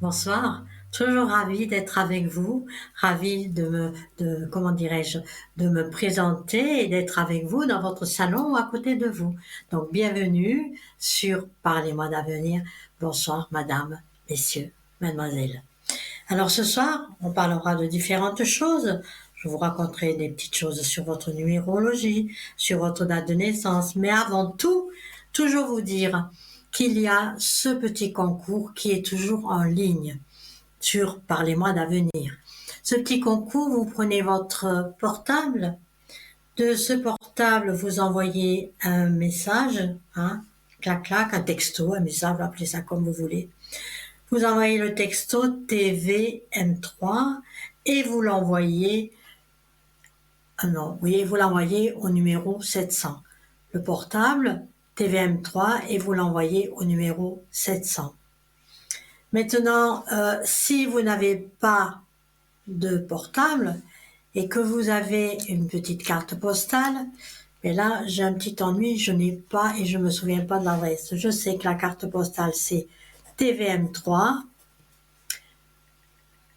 Bonsoir, toujours ravie d'être avec vous, ravie comment dirais-je, de me présenter et d'être avec vous dans votre salon ou à côté de vous. Donc, bienvenue sur Parlez-moi d'avenir. Bonsoir, madame, messieurs, mademoiselle. Alors, ce soir, on parlera de différentes choses. Je vous raconterai des petites choses sur votre numérologie, sur votre date de naissance, mais avant tout, toujours vous dire qu'il y a ce petit concours qui est toujours en ligne sur Parlez-moi d'avenir. Ce petit concours, vous prenez votre portable. De ce portable, vous envoyez un message, clac clac, un texto, un message, appelez ça comme vous voulez. Vous envoyez le texto TVM3 et vous l'envoyez, non, oui, vous l'envoyez au numéro 700. Le portable TVM3 et vous l'envoyez au numéro 700. Maintenant, si vous n'avez pas de portable et que vous avez une petite carte postale, mais là, j'ai un petit ennui, je n'ai pas et je me souviens pas de l'adresse. Je sais que la carte postale, c'est TVM3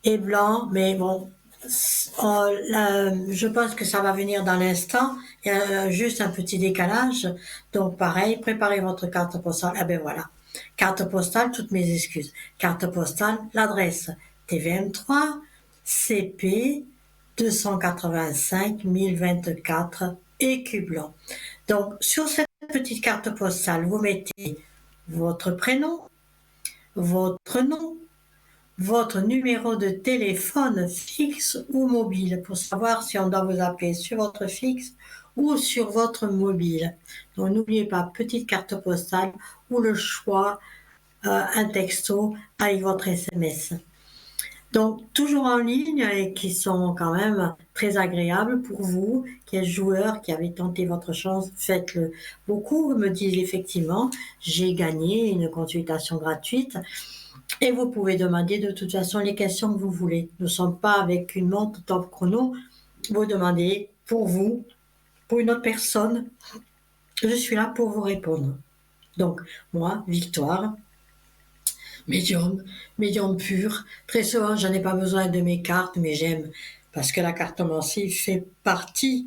et blanc, mais bon, je pense que ça va venir dans l'instant. Il y a juste un petit décalage. Donc, pareil, préparez votre carte postale. Ah ben voilà. Carte postale, toutes mes excuses. Carte postale, l'adresse TVM3, CP 285 1024 Écu blanc. Donc, sur cette petite carte postale, vous mettez votre prénom, votre nom, votre numéro de téléphone fixe ou mobile pour savoir si on doit vous appeler sur votre fixe ou sur votre mobile. Donc n'oubliez pas, petite carte postale ou le choix, un texto avec votre SMS. Donc toujours en ligne et qui sont quand même très agréables pour vous, qui êtes joueur, qui avez tenté votre chance, faites-le. Beaucoup me disent effectivement, j'ai gagné une consultation gratuite. Et vous pouvez demander de toute façon les questions que vous voulez. Nous ne sommes pas avec une montre top chrono. Vous demandez pour vous, pour une autre personne. Je suis là pour vous répondre. Donc, moi, Victoire, médium pur. Très souvent, je n'ai pas besoin de mes cartes, mais j'aime parce que la cartomancie fait partie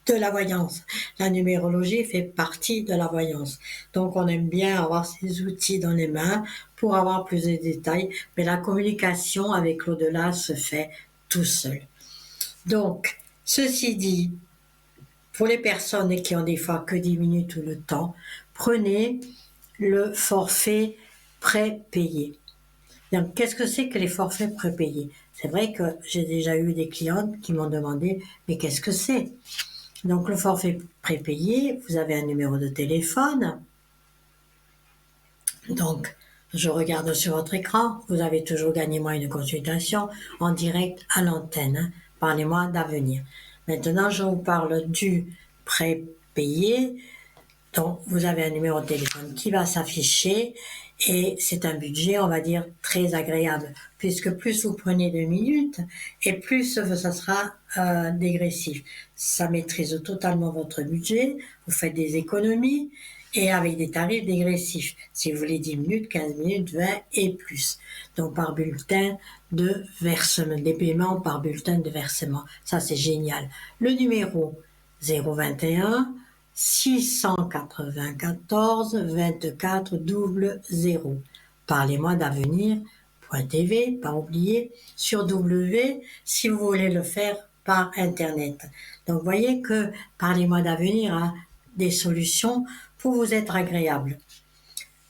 de la voyance. La numérologie fait partie de la voyance. Donc, on aime bien avoir ces outils dans les mains pour avoir plus de détails, mais la communication avec l'au-delà se fait tout seul. Donc, ceci dit, pour les personnes qui ont des fois que 10 minutes ou le temps, prenez le forfait prépayé. Donc, qu'est-ce que c'est que les forfaits prépayés? C'est vrai que j'ai déjà eu des clientes qui m'ont demandé, mais qu'est-ce que c'est? Donc, le forfait prépayé, vous avez un numéro de téléphone. Donc, je regarde sur votre écran. Vous avez toujours gagné moi une consultation en direct à l'antenne. Parlez-moi d'avenir. Maintenant, je vous parle du prépayé. Donc, vous avez un numéro de téléphone qui va s'afficher et c'est un budget, on va dire, très agréable puisque plus vous prenez de minutes et plus ça sera dégressif. Ça maîtrise totalement votre budget, vous faites des économies et avec des tarifs dégressifs. Si vous voulez 10 minutes, 15 minutes, 20 et plus. Donc, par bulletin de versement, des paiements par bulletin de versement. Ça, c'est génial. Le numéro 021 694 24 00. Parlez-moi d'avenir.tv, pas oublier, sur W si vous voulez le faire par Internet. Donc, voyez que Parlez-moi d'avenir a des solutions pour vous être agréable.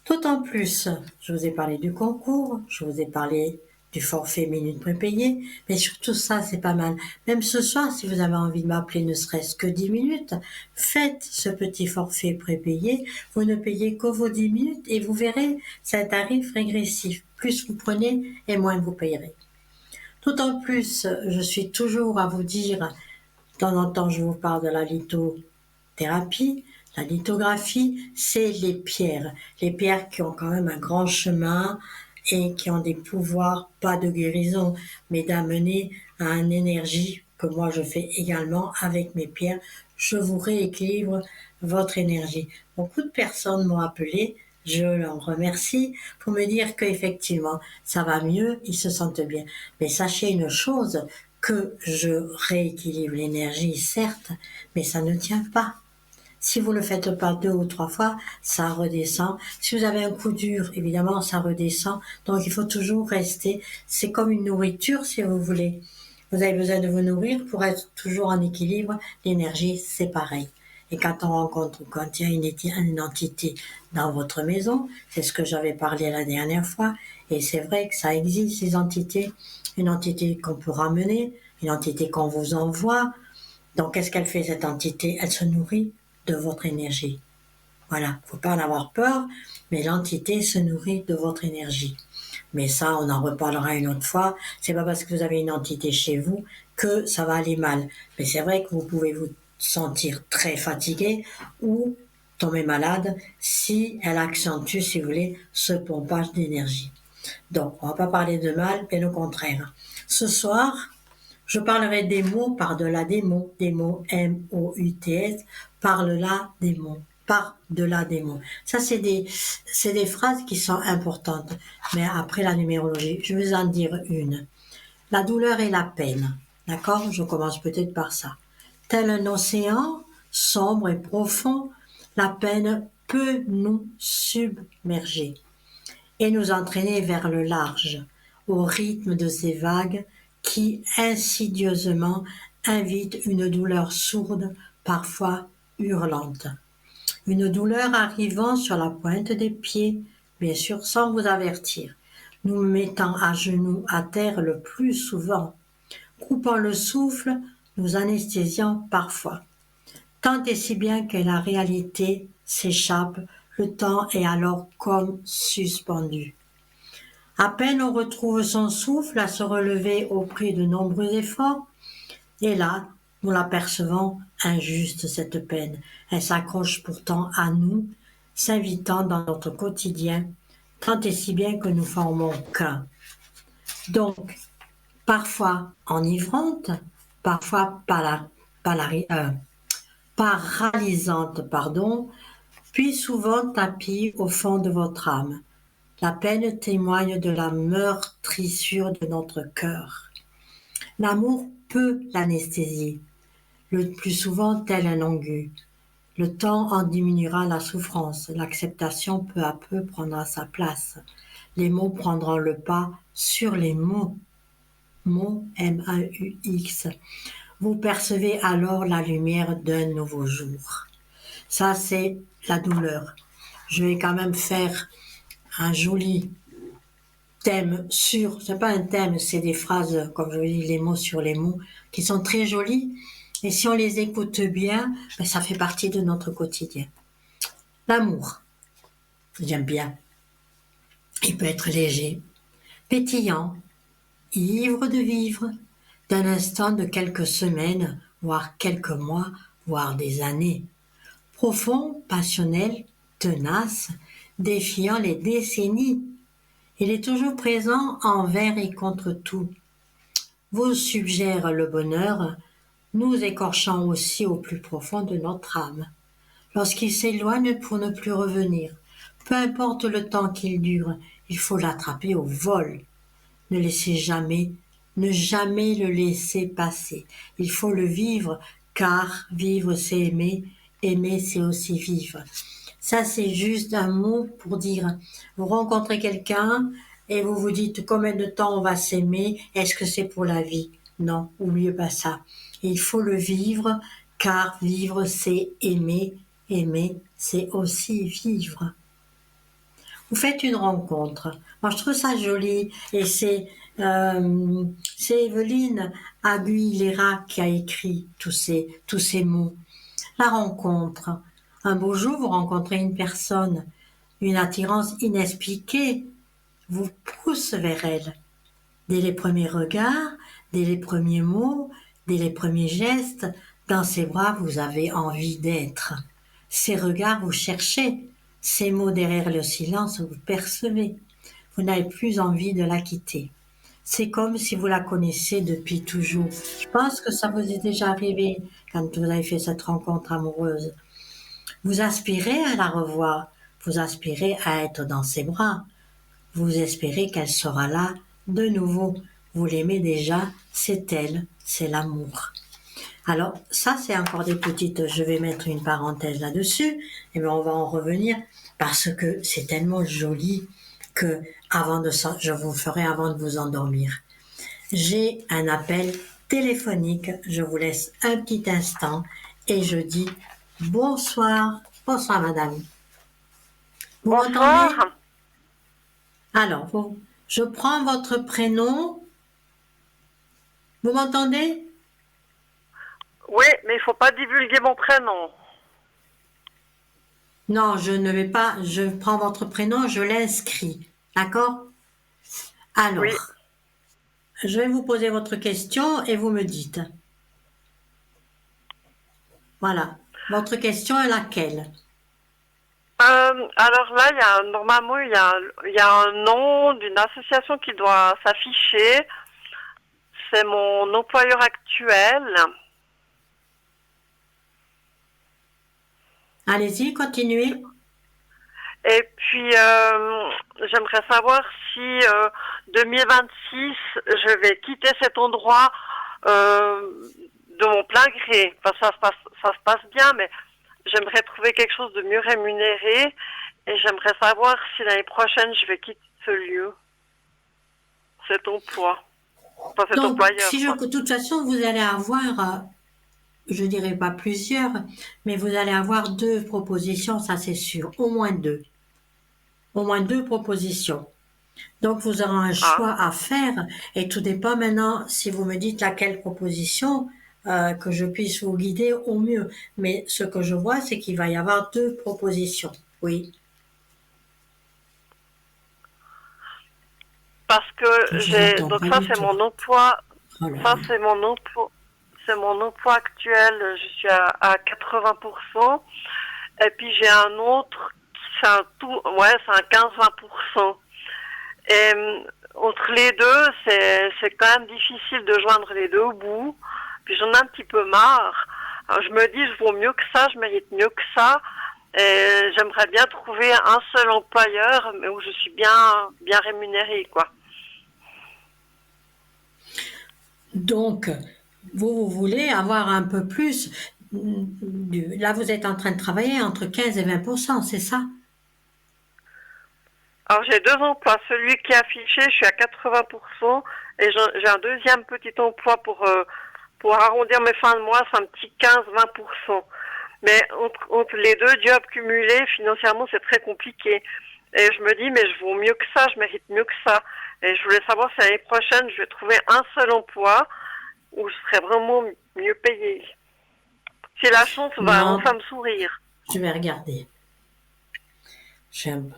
D'autant plus, je vous ai parlé du concours, je vous ai parlé du forfait minutes prépayées, mais surtout ça, c'est pas mal. Même ce soir, si vous avez envie de m'appeler ne serait-ce que 10 minutes, faites ce petit forfait prépayé, vous ne payez que vos 10 minutes et vous verrez, c'est un tarif régressif. Plus vous prenez et moins vous payerez. D'autant plus, je suis toujours à vous dire, de temps en temps, je vous parle de la lithothérapie. La lithographie, c'est les pierres qui ont quand même un grand chemin et qui ont des pouvoirs, pas de guérison, mais d'amener à une énergie que moi je fais également avec mes pierres. Je vous rééquilibre votre énergie. Beaucoup de personnes m'ont appelé je l'en remercie pour me dire qu'effectivement, ça va mieux, ils se sentent bien. Mais sachez une chose, que je rééquilibre l'énergie, certes, mais ça ne tient pas. Si vous ne le faites pas 2 ou 3 fois, ça redescend. Si vous avez un coup dur, évidemment, ça redescend. Donc, il faut toujours rester. C'est comme une nourriture, si vous voulez. Vous avez besoin de vous nourrir pour être toujours en équilibre. L'énergie, c'est pareil. Et quand on rencontre, quand il y a une entité dans votre maison, c'est ce que j'avais parlé la dernière fois, et c'est vrai que ça existe, ces entités. Une entité qu'on peut ramener, une entité qu'on vous envoie. Donc, qu'est-ce qu'elle fait, cette entité? Elle se nourrit de votre énergie. Voilà, faut pas en avoir peur, mais l'entité se nourrit de votre énergie. Mais ça, on en reparlera une autre fois. C'est pas parce que vous avez une entité chez vous que ça va aller mal. Mais c'est vrai que vous pouvez vous sentir très fatigué ou tomber malade si elle accentue, si vous voulez, ce pompage d'énergie. Donc, on va pas parler de mal, mais au contraire. Ce soir, je parlerai des mots par-delà des mots M-O-U-T-S, par-delà des mots, par-delà des mots. Ça, c'est des phrases qui sont importantes. Mais après la numérologie, je vais en dire une. La douleur et la peine. D'accord? Je commence peut-être par ça. Tel un océan, sombre et profond, la peine peut nous submerger et nous entraîner vers le large, au rythme de ces vagues qui insidieusement invitent une douleur sourde, parfois hurlante. Une douleur arrivant sur la pointe des pieds, bien sûr sans vous avertir, nous mettant à genoux à terre le plus souvent, coupant le souffle, nous anesthésiant parfois. Tant et si bien que la réalité s'échappe, le temps est alors comme suspendu. À peine on retrouve son souffle à se relever au prix de nombreux efforts, et là, nous l'apercevons injuste cette peine. Elle s'accroche pourtant à nous, s'invitant dans notre quotidien, tant et si bien que nous formons qu'un. Donc, parfois enivrante, parfois paralysante, puis souvent tapie au fond de votre âme. La peine témoigne de la meurtrissure de notre cœur. L'amour peut l'anesthésier, le plus souvent tel un ongut. Le temps en diminuera la souffrance, l'acceptation peu à peu prendra sa place. Les mots prendront le pas sur les mots. Mots M-A-U-X. Vous percevez alors la lumière d'un nouveau jour. Ça, c'est la douleur. Je vais quand même faire un joli thème sur, c'est pas un thème, c'est des phrases, comme je vous dis, les mots sur les mots, qui sont très jolies. Et si on les écoute bien, ben ça fait partie de notre quotidien. L'amour, j'aime bien. Il peut être léger, pétillant, ivre de vivre, d'un instant de quelques semaines, voire quelques mois, voire des années. Profond, passionnel, tenace, défiant les décennies. Il est toujours présent envers et contre tout. Vous suggère le bonheur, nous écorchant aussi au plus profond de notre âme. Lorsqu'il s'éloigne pour ne plus revenir, peu importe le temps qu'il dure, il faut l'attraper au vol. Ne laissez jamais, ne jamais le laisser passer. Il faut le vivre, car vivre c'est aimer, aimer c'est aussi vivre. Ça, c'est juste un mot pour dire, vous rencontrez quelqu'un et vous vous dites combien de temps on va s'aimer, est-ce que c'est pour la vie? Non, oubliez pas ça. Il faut le vivre, car vivre c'est aimer, aimer c'est aussi vivre. Vous faites une rencontre. Moi, je trouve ça joli. Et c'est Evelyne Aguilera qui a écrit tous ces mots. La rencontre. Un beau jour, vous rencontrez une personne. Une attirance inexpliquée vous pousse vers elle. Dès les premiers regards, dès les premiers mots, dès les premiers gestes, dans ses bras, vous avez envie d'être. Ces regards, vous cherchez. Ces mots derrière le silence, vous percevez. Vous n'avez plus envie de la quitter. C'est comme si vous la connaissez depuis toujours. Je pense que ça vous est déjà arrivé quand vous avez fait cette rencontre amoureuse. Vous aspirez à la revoir. vous aspirez à être dans ses bras. Vous espérez qu'elle sera là de nouveau. Vous l'aimez déjà, c'est elle, c'est l'amour. Alors, ça, c'est encore des petites, je vais mettre une parenthèse là-dessus, et bien on va en revenir, parce que c'est tellement joli que avant de ça, je vous ferai avant de vous endormir. J'ai un appel téléphonique, je vous laisse un petit instant, et je dis bonsoir, bonsoir madame. Vous m'entendez? Bonsoir. Alors, je prends votre prénom, vous m'entendez? Oui, mais il faut pas divulguer mon prénom. Non, je ne vais pas, je prends votre prénom, je l'inscris. D'accord? Oui. Alors, je vais vous poser votre question et vous me dites. Voilà. Votre question est laquelle? Alors là, normalement, il y a un nom d'une association qui doit s'afficher. C'est mon employeur actuel. Allez-y, continuez. Et puis, j'aimerais savoir si 2026, je vais quitter cet endroit de mon plein gré. Enfin, ça se passe bien, mais j'aimerais trouver quelque chose de mieux rémunéré. Et j'aimerais savoir si l'année prochaine, je vais quitter ce lieu, cet emploi. Enfin, cet Donc, employeur, quoi. de toute façon, vous allez avoir, je dirais pas plusieurs, mais vous allez avoir deux propositions, ça c'est sûr, au moins deux. Au moins deux propositions. Donc, vous aurez un Ah, choix à faire et tout dépend maintenant si vous me dites laquelle proposition que je puisse vous guider au mieux. Mais ce que je vois, c'est qu'il va y avoir deux propositions. Oui, parce que je vous entends donc pas ça, du c'est tout. mon emploi. Oh là Ça, là. c'est mon emploi actuel. Je suis à 80%. Et puis j'ai un autre, c'est un tout, ouais, c'est un 15-20%. Et entre les deux, c'est quand même difficile de joindre les deux bouts. Puis j'en ai un petit peu marre. Alors, je me dis, je vaux mieux que ça, je mérite mieux que ça. Et j'aimerais bien trouver un seul employeur, mais où je suis bien rémunérée, quoi. Donc, vous voulez avoir un peu plus. Là, vous êtes en train de travailler entre 15 et 20%, c'est ça? Alors j'ai deux emplois. Celui qui est affiché, je suis à 80%. Et j'ai un deuxième petit emploi pour arrondir mes fins de mois, c'est un petit 15-20%. Mais entre les deux jobs cumulés, financièrement, c'est très compliqué. Et je me dis, mais je vaux mieux que ça, je mérite mieux que ça. Et je voulais savoir si l'année prochaine, je vais trouver un seul emploi où je serai vraiment mieux payée. Si la chance va Non, enfin me sourire. je vais regarder. J'aime.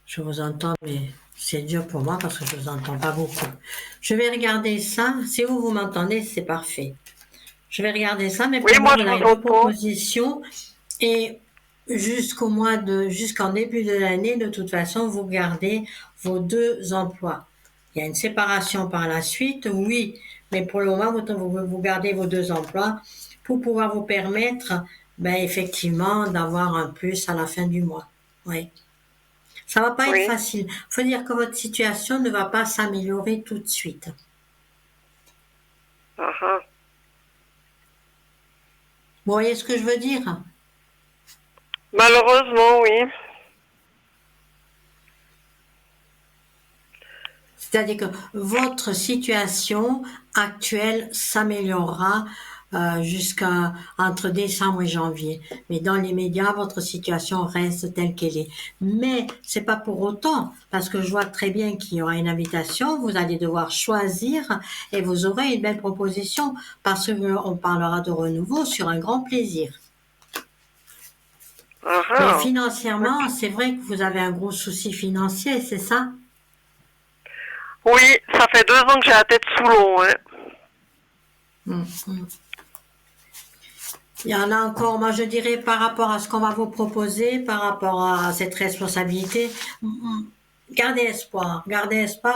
Je vous entends, mais c'est dur pour moi parce que je vous entends pas beaucoup. Je vais regarder ça. Si vous m'entendez, c'est parfait. Je vais regarder ça, mais Oui, pour moi, moi vous je avez vous deux entends. propositions et jusqu'en début de l'année, de toute façon, vous gardez vos deux emplois. Il y a une séparation par la suite, oui, mais pour le moment, vous gardez vos deux emplois pour pouvoir vous permettre, ben, effectivement, d'avoir un plus à la fin du mois. Oui. Ça va pas être Oui. facile. Faut dire que votre situation ne va pas s'améliorer tout de suite. Ah, ah. Vous voyez ce que je veux dire? Malheureusement, oui. C'est-à-dire que votre situation actuelle s'améliorera jusqu'à entre décembre et janvier. Mais dans les médias, votre situation reste telle qu'elle est. Mais c'est pas pour autant, parce que je vois très bien qu'il y aura une invitation, vous allez devoir choisir et vous aurez une belle proposition parce qu'on parlera de renouveau sur un grand plaisir. Ah, Mais ah. financièrement, Ok. c'est vrai que vous avez un gros souci financier, c'est ça? Oui, ça fait 2 ans que j'ai la tête sous l'eau, hein. Mm. Il y en a encore, moi je dirais par rapport à ce qu'on va vous proposer, par rapport à cette responsabilité, gardez espoir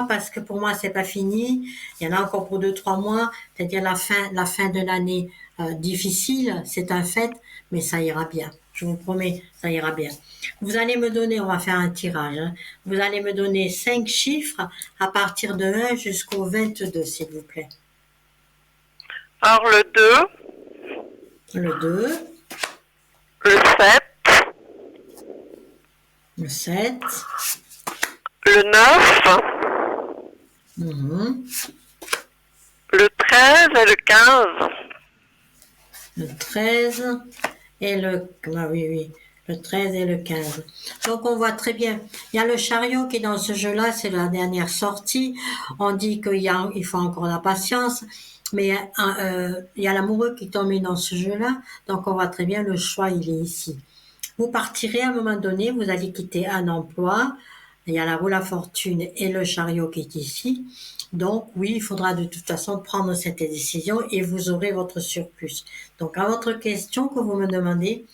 parce que pour moi c'est pas fini. Il y en a encore pour 2, 3 mois, c'est-à-dire la fin de l'année difficile, c'est un fait, mais ça ira bien. Je vous promets, ça ira bien. Vous allez me donner, on va faire un tirage, hein. Vous allez me donner 5 chiffres à partir de 1 jusqu'au 22, s'il vous plaît. Alors Le 2, le 7, le 7, le 9, mhm, le 13 et le 15. le 13 et ah oui, oui, le 13 et le 15. Donc on voit très bien. Il y a le chariot qui est dans ce jeu-là, c'est la dernière sortie. On dit il faut encore la patience. Mais il y a l'amoureux qui tombe dans ce jeu-là, donc on voit très bien le choix, il est ici. Vous partirez à un moment donné, vous allez quitter un emploi, il y a la roue à fortune et le chariot qui est ici. Donc oui, il faudra de toute façon prendre cette décision et vous aurez votre surplus. Donc à votre question que vous me demandez,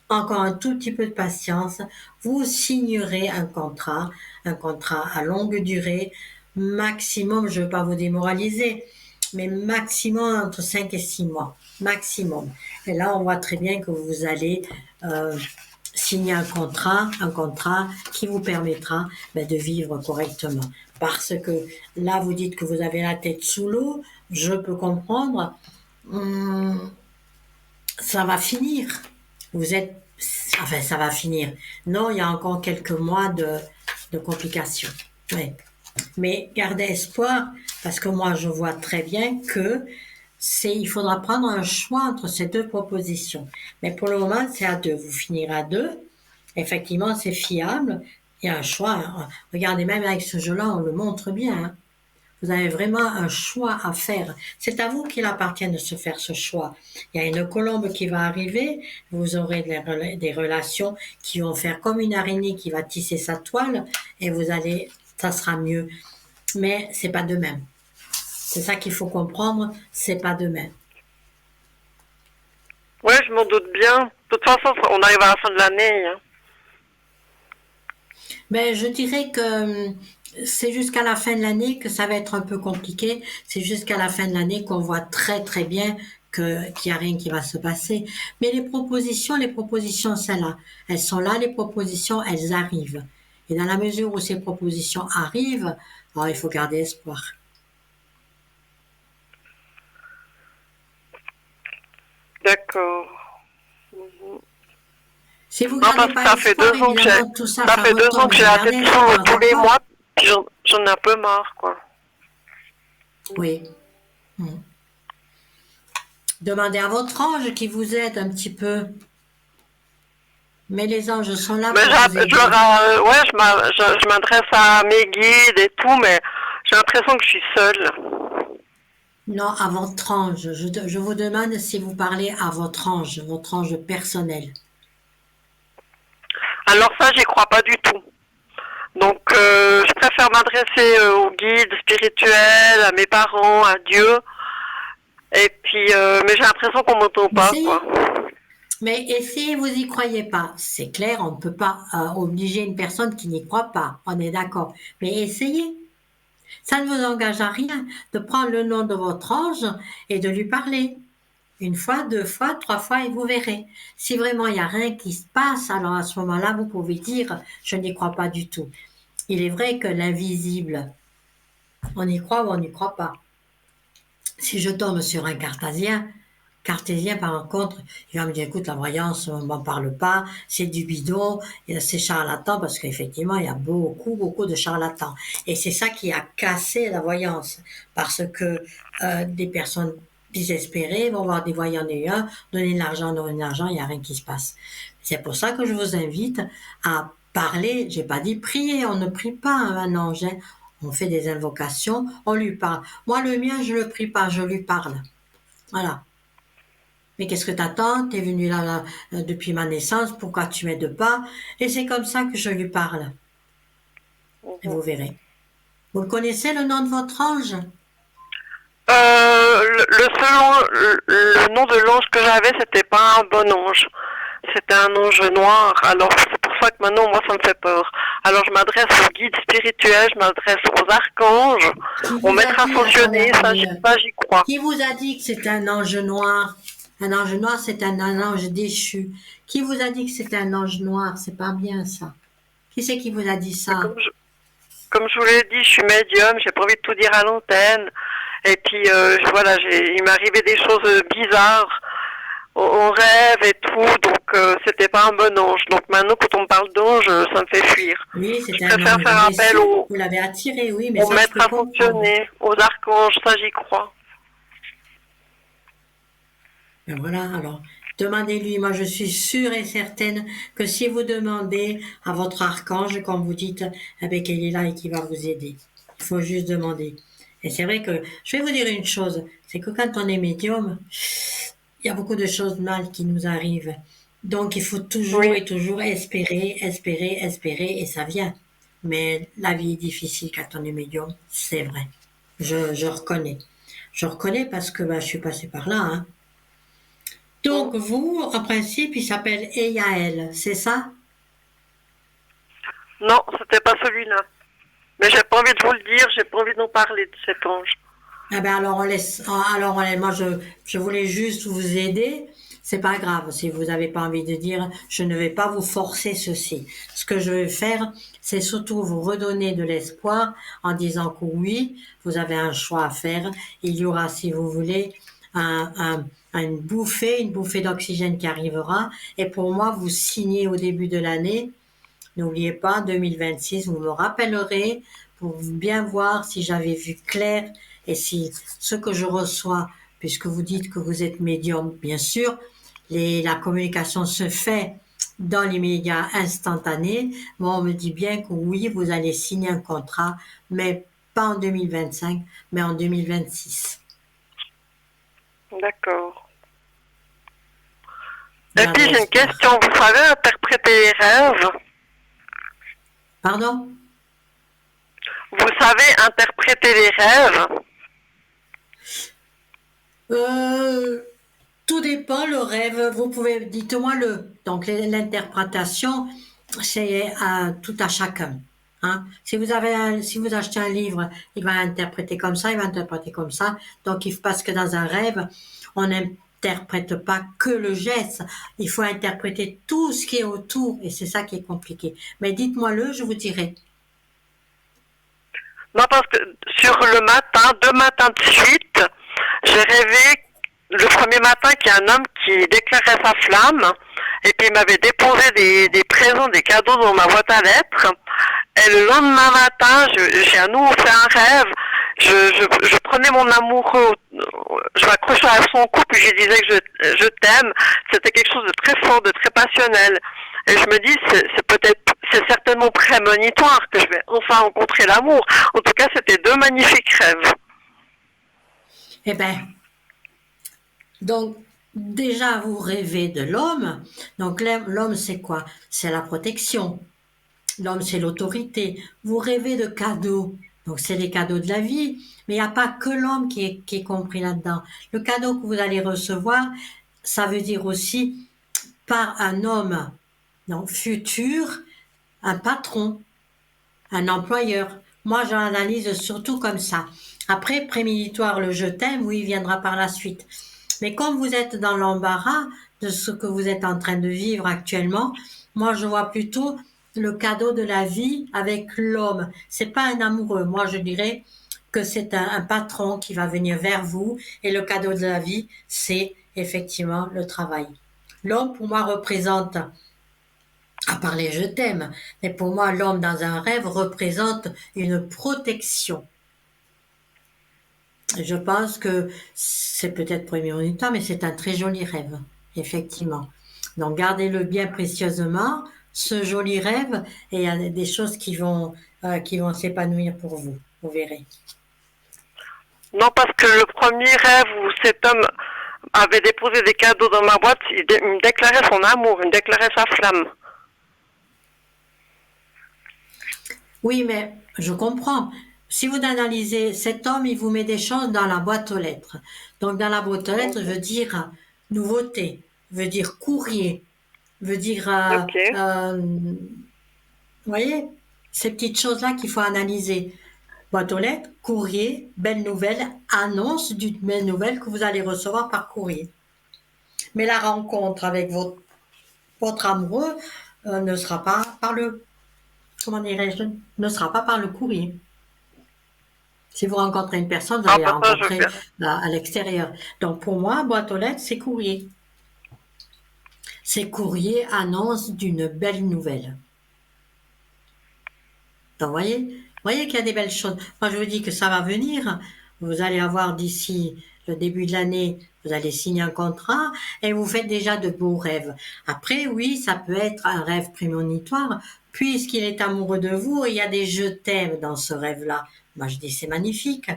encore un tout petit peu de patience, vous signerez un contrat à longue durée, maximum, je ne veux pas vous démoraliser, mais maximum entre 5 et 6 mois, maximum. Et là, on voit très bien que vous allez signer un contrat qui vous permettra de vivre correctement. Parce que là, vous dites que vous avez la tête sous l'eau, je peux comprendre, ça va finir. Ça va finir. Non, il y a encore quelques mois de complications. Oui. Mais gardez espoir, parce que moi, je vois très bien que il faudra prendre un choix entre ces deux propositions. Mais pour le moment, c'est à deux. Vous finirez à deux. Effectivement, c'est fiable. Il y a un choix. Regardez, même avec ce jeu-là, on le montre bien. Hein. Vous avez vraiment un choix à faire. C'est à vous qu'il appartient de se faire ce choix. Il y a une colombe qui va arriver. Vous aurez des relations qui vont faire comme une araignée qui va tisser sa toile et ça sera mieux. Mais c'est pas de même. C'est ça qu'il faut comprendre. C'est pas de même. Oui, je m'en doute bien. De toute façon, on arrive à la fin de l'année. Hein. Mais je dirais que c'est jusqu'à la fin de l'année que ça va être un peu compliqué. C'est jusqu'à la fin de l'année qu'on voit très très bien qu'il n'y a rien qui va se passer. Mais les propositions, celles-là, elles sont là, les propositions, elles arrivent. Et dans la mesure où ces propositions arrivent, alors il faut garder espoir. D'accord. Si vous gardez pas espoir, évidemment, tout ça, ça fait 2 ans que j'ai la tête sous l'eau tous les mois, puis j'en ai un peu marre, quoi. Oui. Demandez à votre ange qui vous aide un petit peu. Mais les anges sont là pour vous aider. Je m'adresse à mes guides et tout, mais j'ai l'impression que je suis seule. Non, à votre ange. Je vous demande si vous parlez à votre ange personnel. Alors ça, j'y crois pas du tout. Donc, je préfère m'adresser aux guides spirituels, à mes parents, à Dieu. Et puis, mais j'ai l'impression qu'on m'entend pas, quoi. Mais essayez, vous y croyez pas. C'est clair, on ne peut pas obliger une personne qui n'y croit pas. On est d'accord. Mais essayez. Ça ne vous engage à rien de prendre le nom de votre ange et de lui parler. 1 fois, 2 fois, 3 fois et vous verrez. Si vraiment il n'y a rien qui se passe, alors à ce moment-là, vous pouvez dire « je n'y crois pas du tout ». Il est vrai que l'invisible, on y croit ou on n'y croit pas. Si je tombe sur un cartésien par contre, il va me dire écoute, la voyance, on m'en parle pas, c'est du bidon, c'est charlatan, parce qu'effectivement, il y a beaucoup de charlatans. Et c'est ça qui a cassé la voyance, parce que des personnes désespérées vont voir des voyants néants, donner de l'argent, il n'y a rien qui se passe. C'est pour ça que je vous invite à parler, j'ai pas dit prier, on ne prie pas un ange, hein. On fait des invocations, on lui parle. Moi, le mien, je le prie pas, je lui parle. Voilà. Mais qu'est-ce que t'attends? T'es venu là depuis ma naissance, pourquoi tu m'aides pas? Et c'est comme ça que je lui parle. Et vous verrez. Vous le connaissez, le nom de votre ange? Le nom de l'ange que j'avais, c'était pas un bon ange. C'était un ange noir. Alors, c'est pour ça que maintenant, moi, ça me fait peur. Alors, je m'adresse aux guides spirituels, je m'adresse aux archanges, aux maîtres ascensionnés, ça, j'y crois. Qui vous a dit que c'était un ange noir? Un ange noir, c'est un ange déchu. Qui vous a dit que c'était un ange noir? C'est pas bien ça. Qui c'est qui vous a dit Mais ça? comme je vous l'ai dit, je suis médium, j'ai pas envie de tout dire à l'antenne. Et puis voilà, il m'arrivait des choses bizarres on rêve et tout, donc c'était pas un bon ange. Donc maintenant, quand on me parle d'ange, ça me fait fuir. Oui, Je c'était un préfère ange faire appel déçu. Vous l'avez attiré, oui, mais aux ça, je maîtres peux à comprendre. fonctionner, aux archanges, ça j'y crois. Ben voilà, alors, demandez-lui. Moi, je suis sûre et certaine que si vous demandez à votre archange, comme vous dites, eh bien, qu'il est là et qu'il va vous aider. Il faut juste demander. Et c'est vrai que, je vais vous dire une chose, c'est que quand on est médium, il y a beaucoup de choses mal qui nous arrivent. Donc, il faut toujours Oui, et toujours espérer, espérer, espérer, et ça vient. Mais la vie est difficile quand on est médium, c'est vrai. Je reconnais. Je reconnais parce que je suis passée par là. Hein. mm. Donc, vous, en principe, il s'appelle Eyael, c'est ça? Non, c'était pas celui-là. Mais j'ai pas envie de vous le dire, j'ai pas envie d'en parler de cet ange. Eh ben alors on laisse. Moi, je voulais juste vous aider. C'est pas grave si vous n'avez pas envie de dire. Je ne vais pas vous forcer ceci. Ce que je vais faire, c'est surtout vous redonner de l'espoir en disant que oui, vous avez un choix à faire. Il y aura, si vous voulez, une bouffée d'oxygène qui arrivera. Et pour moi, vous signez au début de l'année. N'oubliez pas, 2026, vous me rappellerez pour bien voir si j'avais vu clair et si ce que je reçois, puisque vous dites que vous êtes médium, bien sûr, la communication se fait dans les médias instantanés. Moi, on me dit bien que oui, vous allez signer un contrat, mais pas en 2025, mais en 2026. D'accord. Et puis Gardez j'ai une espoir. question, vous savez interpréter les rêves? Pardon? Vous savez interpréter les rêves? Euh, Tout dépend le rêve. Vous pouvez, dites-moi le. Donc l'interprétation, c'est tout à chacun. Hein. Si vous achetez un livre, il va interpréter comme ça, il va interpréter comme ça. Donc parce que dans un rêve, on n'interprète pas que le geste. Il faut interpréter tout ce qui est autour, et c'est ça qui est compliqué. Mais dites-moi-le, je vous dirai. Non, parce que sur le matin, 2 matins de suite, j'ai rêvé le premier matin qu'il y a un homme qui déclarait sa flamme et puis il m'avait déposé des présents, des cadeaux dans ma boîte à lettres. Et le lendemain matin, j'ai à nouveau fait un rêve. Je prenais mon amoureux, je m'accrochais à son cou puis je lui disais que je t'aime. C'était quelque chose de très fort, de très passionnel. Et je me dis, c'est certainement prémonitoire que je vais enfin rencontrer l'amour. En tout cas, c'était 2 magnifiques rêves. Eh ben, donc, déjà, vous rêvez de l'homme. Donc, l'homme, c'est quoi? C'est la protection. L'homme, c'est l'autorité. Vous rêvez de cadeaux. Donc, c'est les cadeaux de la vie. Mais il n'y a pas que l'homme qui est compris là-dedans. Le cadeau que vous allez recevoir, ça veut dire aussi par un homme, donc futur, un patron, un employeur. Moi, j'analyse surtout comme ça. Après, prémonitoire, le je t'aime, oui, il viendra par la suite. Mais comme vous êtes dans l'embarras de ce que vous êtes en train de vivre actuellement, moi, je vois plutôt le cadeau de la vie avec l'homme. C'est pas un amoureux. Moi, je dirais que c'est un patron qui va venir vers vous et le cadeau de la vie, c'est effectivement le travail. L'homme, pour moi, représente à parler je t'aime. Mais pour moi, l'homme dans un rêve représente une protection. Je pense que c'est peut-être prémonitoire, mais c'est un très joli rêve, effectivement. Donc gardez-le bien précieusement, ce joli rêve, et il y a des choses qui vont s'épanouir pour vous. Vous verrez. Non, parce que le premier rêve où cet homme avait déposé des cadeaux dans ma boîte, il me déclarait son amour, il me déclarait sa flamme. Oui, mais je comprends. Si vous analysez cet homme, il vous met des choses dans la boîte aux lettres. Donc, dans la boîte aux lettres, veut dire nouveauté, veut dire courrier, veut dire, Ok. vous voyez, ces petites choses-là qu'il faut analyser. Boîte aux lettres, courrier, belle nouvelle, annonce d'une belle nouvelle que vous allez recevoir par courrier. Mais la rencontre avec votre amoureux ne sera pas par le, comment dirais-je, ne sera pas par le courrier. Si vous rencontrez une personne, vous Ah, allez la bah ça, je rencontrer verrai. à l'extérieur. Donc pour moi, boîte aux lettres, c'est courrier. C'est courrier annonce d'une belle nouvelle. Donc voyez qu'il y a des belles choses. Moi, je vous dis que ça va venir. Vous allez avoir d'ici le début de l'année, vous allez signer un contrat et vous faites déjà de beaux rêves. Après, oui, ça peut être un rêve prémonitoire, puisqu'il est amoureux de vous et il y a des je t'aime dans ce rêve-là. Moi, je dis c'est magnifique.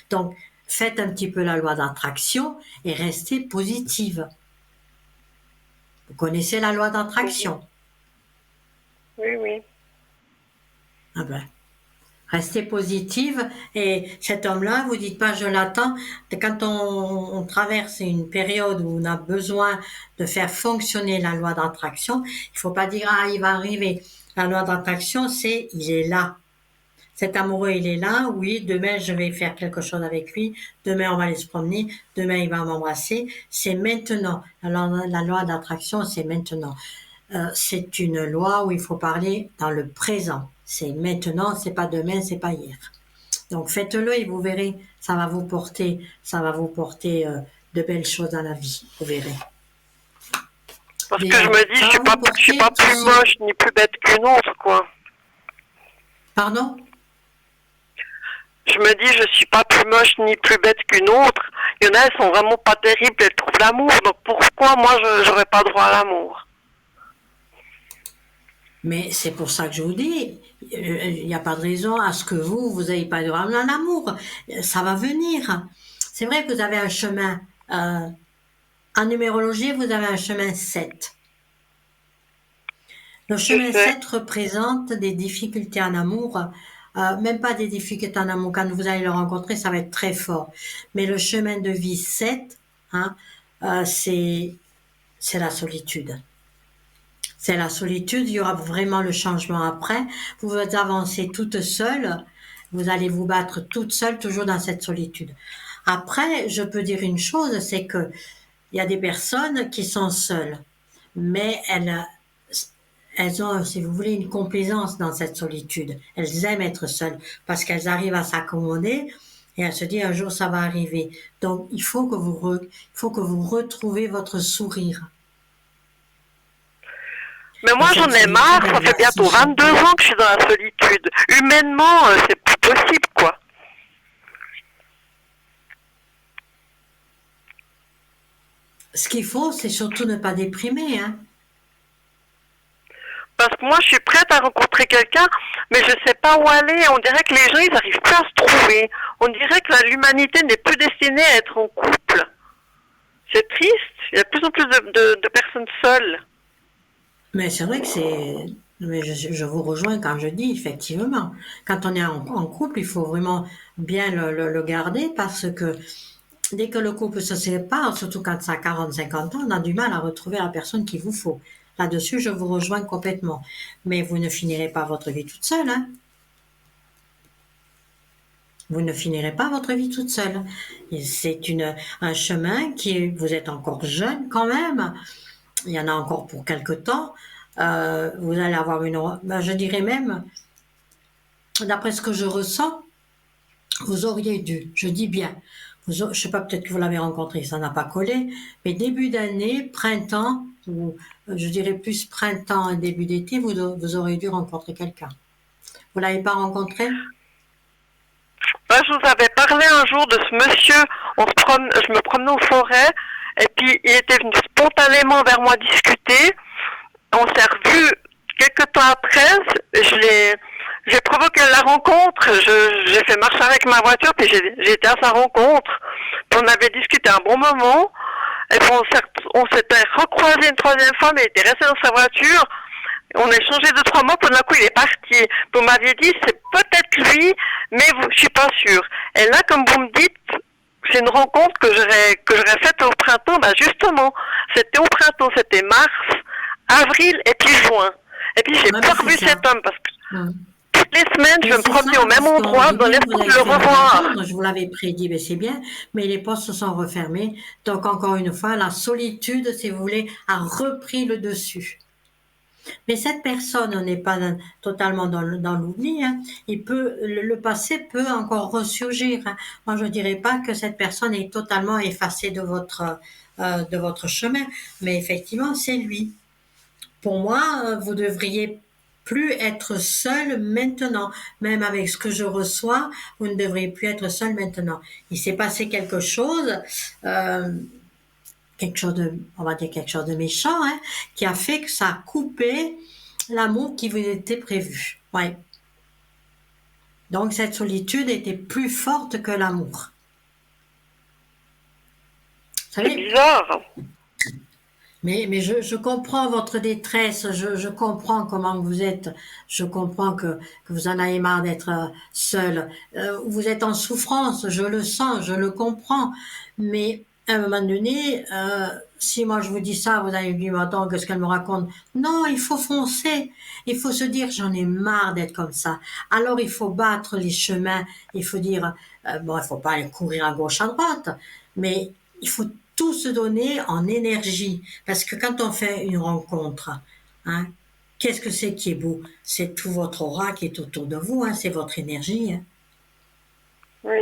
Donc, faites un petit peu la loi d'attraction et restez positive. Vous connaissez la loi Mhm. d'attraction? Oui, oui. Ah ben, restez positive et cet homme-là, vous dites pas je l'attends. Quand on traverse une période où on a besoin de faire fonctionner la loi d'attraction, il faut pas dire ah il va arriver. La loi d'attraction, c'est il est là. Cet amoureux, il est là. Oui, demain je vais faire quelque chose avec lui. Demain on va aller se promener. Demain il va m'embrasser. C'est maintenant. La loi d'attraction, c'est maintenant. C'est une loi où il faut parler dans le présent. C'est maintenant, c'est pas demain, c'est pas hier. Donc faites-le et vous verrez, ça va vous porter de belles choses dans la vie. Vous verrez. Parce que je me dis, Ça va vous je suis porter pas plus aussi. moche ni plus bête qu'une autre, quoi. Pardon? Je me dis, je suis pas plus moche ni plus bête qu'une autre. Il y en a, elles sont vraiment pas terribles, elles trouvent l'amour. Donc pourquoi moi, j'aurais pas droit à l'amour? Mais c'est pour ça que je vous dis, il n'y a pas de raison à ce que vous n'ayez pas de ramener en amour. Ça va venir. C'est vrai que vous avez un chemin. En numérologie, vous avez un chemin 7. Le Je chemin sais. 7 représente des difficultés en amour, même pas des difficultés en amour. Quand vous allez le rencontrer, ça va être très fort. Mais le chemin de vie 7, hein, c'est la solitude. C'est la solitude, il y aura vraiment le changement après. Vous avancez toute seule, vous allez vous battre toute seule, toujours dans cette solitude. Après, je peux dire une chose, c'est que il y a des personnes qui sont seules, mais elles ont, si vous voulez, une complaisance dans cette solitude. Elles aiment être seules parce qu'elles arrivent à s'accommoder et elles se disent un jour ça va arriver. Donc il faut que vous retrouvez votre sourire. Mais Et moi, j'en cette ai solitude, marre. Ça elle fait va bientôt 22 s'échapper. ans que je suis dans la solitude. Humainement, c'est plus possible, quoi. Ce qu'il faut, c'est surtout ne pas déprimer, hein. Parce que moi, je suis prête à rencontrer quelqu'un, mais je sais pas où aller. On dirait que les gens, ils arrivent plus à se trouver. On dirait que l'humanité n'est plus destinée à être en couple. C'est triste. Il y a de plus en plus de personnes seules. Mais c'est vrai que c'est... Mais je vous rejoins quand je dis, effectivement, quand on est en couple, il faut vraiment bien le garder parce que dès que le couple se sépare, surtout quand ça a 40, 50 ans, on a du mal à retrouver la personne qu'il vous faut. Là-dessus, je vous rejoins complètement. Mais vous ne finirez pas votre vie toute seule, hein. Vous ne finirez pas votre vie toute seule. Et c'est un chemin vous êtes encore jeune quand même. Il y en a encore pour quelque temps. Vous allez avoir je dirais même, d'après ce que je ressens, vous auriez dû, je dis bien, je ne sais pas, peut-être que vous l'avez rencontré, ça n'a pas collé, mais début d'année, printemps, ou je dirais plus printemps et début d'été, vous auriez dû rencontrer quelqu'un. Vous l'avez pas rencontré? Moi, je vous avais parlé un jour de ce monsieur. Je me promenais aux forêts, et puis il était venu spontanément vers moi discuter. On s'est revus quelques temps après. J'ai provoqué la rencontre. J'ai fait marche avec ma voiture, puis j'ai été à sa rencontre. Puis on avait discuté un bon moment. Et puis on s'était recroisé une troisième fois, mais il était resté dans sa voiture. On a échangé 2-3 mots, puis d'un coup il est parti. Vous m'aviez dit c'est peut-être lui, mais je suis pas sûre. Et là, comme vous me dites, c'est une rencontre que j'aurais faite au printemps. Bah justement, c'était au printemps, c'était mars, avril et puis juin. Et puis j'ai Ouais, pas mais c'est revu ça. cet homme parce que Hum. toutes les semaines, je Mais vais me c'est promener ça, au même parce qu'on endroit dit dans bien que vous l'espoir avez de le fait mal revoir. d'entendre, je vous l'avais prédit, mais c'est bien, mais les portes se sont refermées. Donc encore une fois, la solitude, si vous voulez, a repris le dessus. Mais cette personne, on n'est pas totalement dans l'oubli, hein. Le passé peut encore ressurgir, hein. Moi, je ne dirais pas que cette personne est totalement effacée de votre chemin, mais effectivement, c'est lui. Pour moi, vous devriez plus être seul maintenant. Même avec ce que je reçois, vous ne devriez plus être seul maintenant. Il s'est passé euh, quelque chose on va dire quelque chose de méchant, hein, qui a fait que ça a coupé l'amour qui vous était prévu. Ouais. Donc cette solitude était plus forte que l'amour. Vous C'est savez, bizarre. mais je comprends votre détresse, je comprends comment vous êtes, je comprends que vous en avez marre d'être seul. Vous êtes en souffrance, je le sens, je le comprends. Mais à un moment donné, si moi je vous dis ça, vous allez me dire, attends, qu'est-ce qu'elle me raconte? Non, il faut foncer. Il faut se dire, j'en ai marre d'être comme ça. Alors il faut battre les chemins. Il faut dire, bon, il faut pas aller courir à gauche, à droite, mais il faut tout se donner en énergie. Parce que quand on fait une rencontre, hein, qu'est-ce que c'est qui est beau? C'est tout votre aura qui est autour de vous, hein, c'est votre énergie. Hein. Oui.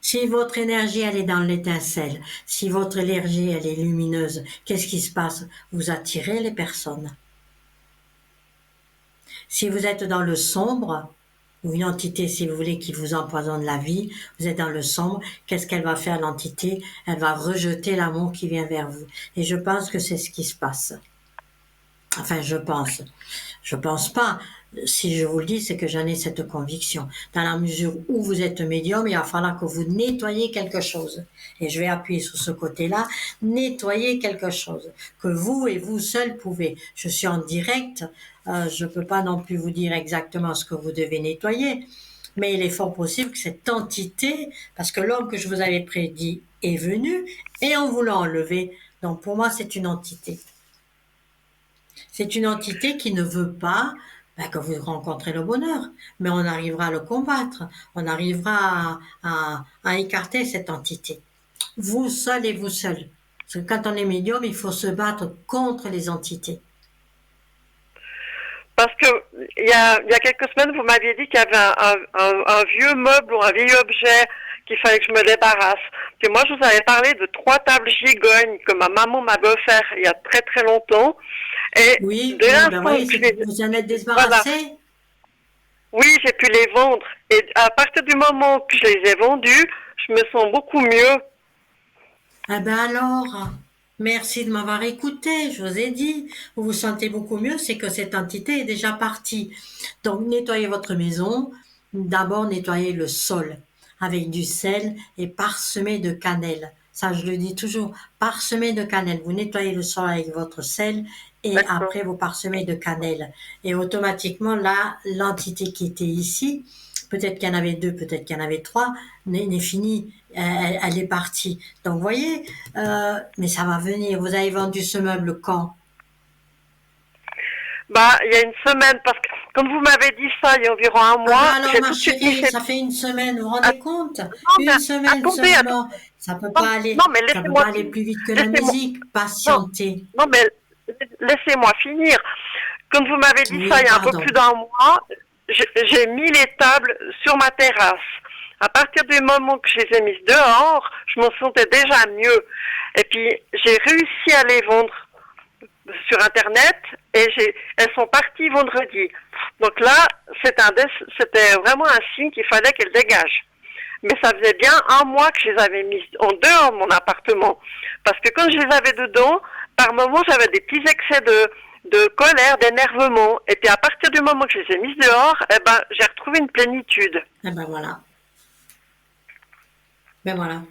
Si votre énergie elle est dans l'étincelle, si votre énergie elle est lumineuse, qu'est-ce qui se passe? Vous attirez les personnes. Si vous êtes dans le sombre, ou une entité, si vous voulez, qui vous empoisonne la vie, vous êtes dans le sombre, qu'est-ce qu'elle va faire, l'entité? Elle va rejeter l'amour qui vient vers vous. Et je pense que c'est ce qui se passe. Enfin, je pense. Je pense pas. Si je vous le dis, c'est que j'en ai cette conviction. Dans la mesure où vous êtes médium, il va falloir que vous nettoyiez quelque chose. Et je vais appuyer sur ce côté-là. Nettoyer quelque chose. Que vous et vous seul pouvez. Je suis en direct. Je peux pas non plus vous dire exactement ce que vous devez nettoyer. Mais il est fort possible que cette entité, parce que l'homme que je vous avais prédit est venu et on vous l'a enlevé. Donc pour moi, c'est une entité. C'est une entité qui ne veut pas que vous rencontrez le bonheur, mais on arrivera à le combattre, on arrivera à écarter cette entité. Vous seul et vous seul. Parce que quand on est médium, il faut se battre contre les entités. Parce que il y a quelques semaines, vous m'aviez dit qu'il y avait un vieux meuble ou un vieil objet qu'il fallait que je me débarrasse. Puis moi, je vous avais parlé de 3 tables gigognes que ma maman m'avait offert il y a très très longtemps. Et Oui, dès oui, ben l'instant voyez, que je les... vous en êtes Voilà. débarrassé. Oui, j'ai pu les vendre. Et à partir du moment que je les ai vendus, je me sens beaucoup mieux. Eh ben alors, merci de m'avoir écouté, je vous ai dit, vous vous sentez beaucoup mieux, c'est que cette entité est déjà partie. Donc nettoyez votre maison, d'abord nettoyez le sol avec du sel et parsemé de cannelle. Ça, je le dis toujours, parsemé de cannelle. Vous nettoyez le sol avec votre sel et D'accord. après vous parsemez de cannelle. Et automatiquement, là, l'entité qui était ici, peut-être qu'il y en avait 2, peut-être qu'il y en avait 3, n'est fini, elle est partie. Donc, vous voyez, mais ça va venir. Vous avez vendu ce meuble quand? Bah, il y a une semaine, parce que comme vous m'avez dit ça il y a environ un Ah ben mois, alors, j'ai ma tout de suite mis chérie, ces... ça fait une semaine, vous vous Ah, rendez compte? non, mais Une semaine attendez, seulement. Ça peut non, pas non, aller, mais ça peut pas laissez-moi aller finir. plus vite que la Laissez-moi, musique. non, Patientez. non, mais laissez-moi finir. Comme vous m'avez dit ça Oui, il y a un peu plus pardon. d'un mois, j'ai mis les tables sur ma terrasse. À partir du moment que je les ai mises dehors, je me sentais déjà mieux. Et puis, j'ai réussi à les vendre sur Internet et elles sont parties vendredi. Donc là, c'était vraiment un signe qu'il fallait qu'elles dégagent. Mais ça faisait bien un mois que je les avais mises en dehors de mon appartement. Parce que quand je les avais dedans, par moments, j'avais des petits excès de colère, d'énervement. Et puis à partir du moment que je les ai mises dehors, eh ben, j'ai retrouvé une plénitude. Eh ben voilà. Ben voilà.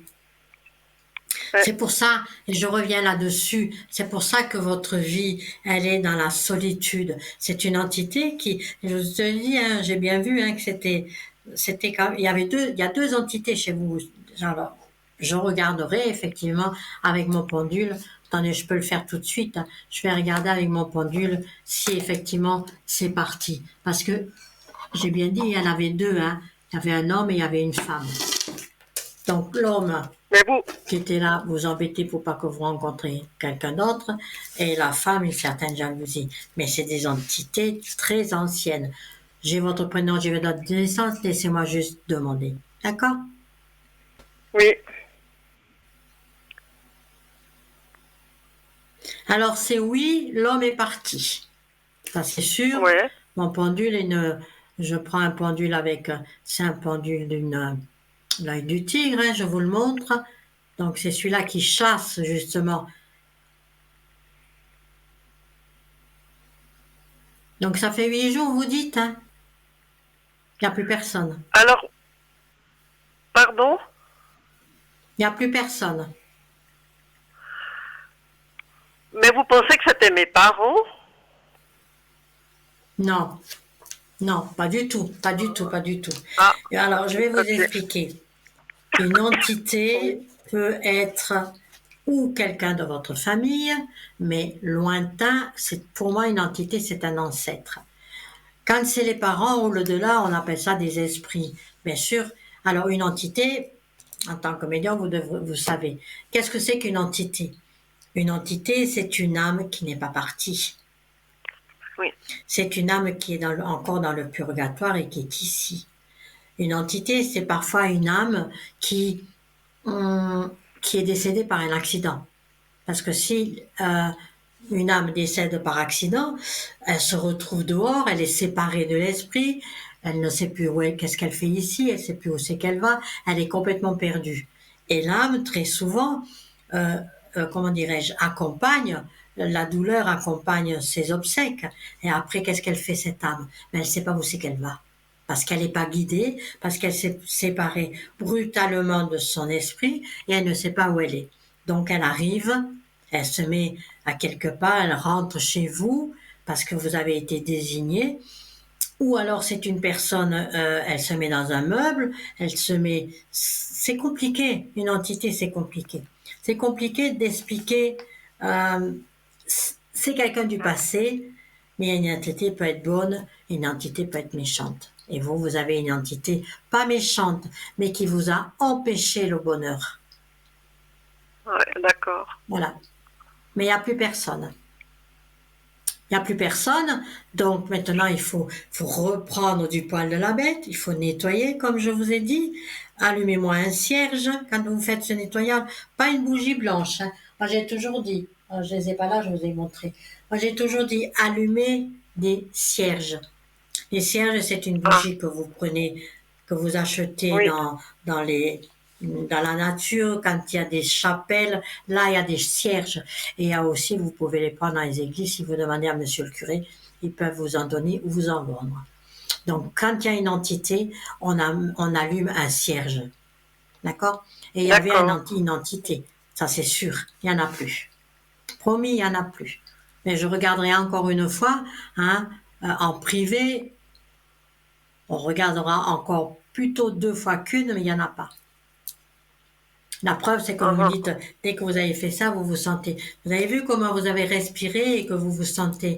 Ouais. C'est pour ça, et je reviens là-dessus, c'est pour ça que votre vie, elle est dans la solitude. C'est une entité qui, je te dis, hein, j'ai bien vu hein, que c'était quand il y avait il y a 2 entités chez vous. Alors, je regarderai effectivement avec mon pendule. Attendez, je peux le faire tout de suite. Hein. Je vais regarder avec mon pendule si effectivement c'est parti. Parce que J'ai bien dit, il y en avait deux, hein. Il y avait un homme et il y avait une femme. Donc l'homme Mais vous, qui était là, vous embêtez pour pas que vous rencontriez quelqu'un d'autre, et la femme, une certaine jalousie. Mais c'est des entités très anciennes. J'ai votre prénom, j'ai votre date de naissance, laissez-moi juste demander. D'accord? oui. Alors c'est oui, l'homme est parti. Ça c'est sûr. Ouais. Mon pendule est une... Je prends un pendule avec... C'est un pendule d'une... L'œil du tigre, hein, je vous le montre. Donc c'est celui-là qui chasse justement. Donc ça fait 8 jours, vous dites, hein? Il n'y a plus personne. Alors, pardon? Il n'y a plus personne. Mais vous pensez que c'était mes parents? Non, non, pas du tout, pas du tout, pas du tout. Ah, Et alors, je vais vous ok. expliquer. Une entité peut être ou quelqu'un de votre famille, mais lointain, c'est pour moi une entité, c'est un ancêtre. Quand c'est les parents ou l'au-delà, on appelle ça des esprits, bien sûr. Alors, une entité, en tant que médium, vous savez. Qu'est-ce que c'est qu'une entité? Une entité, c'est une âme qui n'est pas partie. Oui. C'est une âme qui est encore dans le purgatoire et qui est ici. Une entité, c'est parfois une âme qui est décédée par un accident. Parce que si une âme décède par accident, elle se retrouve dehors, elle est séparée de l'esprit, elle ne sait plus qu'est-ce qu'elle fait ici, elle ne sait plus où c'est qu'elle va, elle est complètement perdue. Et l'âme, très souvent, comment dirais-je, accompagne, la douleur accompagne ses obsèques. Et après, qu'est-ce qu'elle fait cette âme? Mais elle ne sait pas où c'est qu'elle va. Parce qu'elle n'est pas guidée, parce qu'elle s'est séparée brutalement de son esprit et elle ne sait pas où elle est. Donc elle arrive, elle se met à quelque part, elle rentre chez vous parce que vous avez été désigné. Ou alors c'est une personne, elle se met dans un meuble, elle se met... C'est compliqué, une entité c'est compliqué. C'est compliqué d'expliquer, euh, c'est quelqu'un du passé, mais une entité peut être bonne, une entité peut être méchante. Et vous, vous avez une entité pas méchante, mais qui vous a empêché le bonheur. Ouais, d'accord. Voilà. Mais il n'y a plus personne. Il n'y a plus personne, donc maintenant il faut reprendre du poil de la bête, il faut nettoyer comme je vous ai dit. Allumez-moi un cierge quand vous faites ce nettoyage, pas une bougie blanche. Hein. Moi j'ai toujours dit, je ne les ai pas là, je vous ai montré. Moi j'ai toujours dit allumez des cierges. Les cierges, c'est une Ah, bougie que vous prenez, que vous achetez oui. dans les, dans la nature, quand il y a des chapelles, là, il y a des cierges. Et il y a aussi, vous pouvez les prendre dans les églises, si vous demandez à monsieur le curé, ils peuvent vous en donner ou vous en vendre. Donc, quand il y a une entité, on allume un cierge. D'accord? Et il y avait D'accord. une entité. Ça, c'est sûr. Il n'y en a plus. Promis, il n'y en a plus. Mais je regarderai encore une fois, hein, en privé, on regardera encore plutôt 2 fois qu'une, mais il n'y en a pas. La preuve, c'est que vous me Uh-huh. dites, dès que vous avez fait ça, vous vous sentez. Vous avez vu comment vous avez respiré et que vous vous sentez.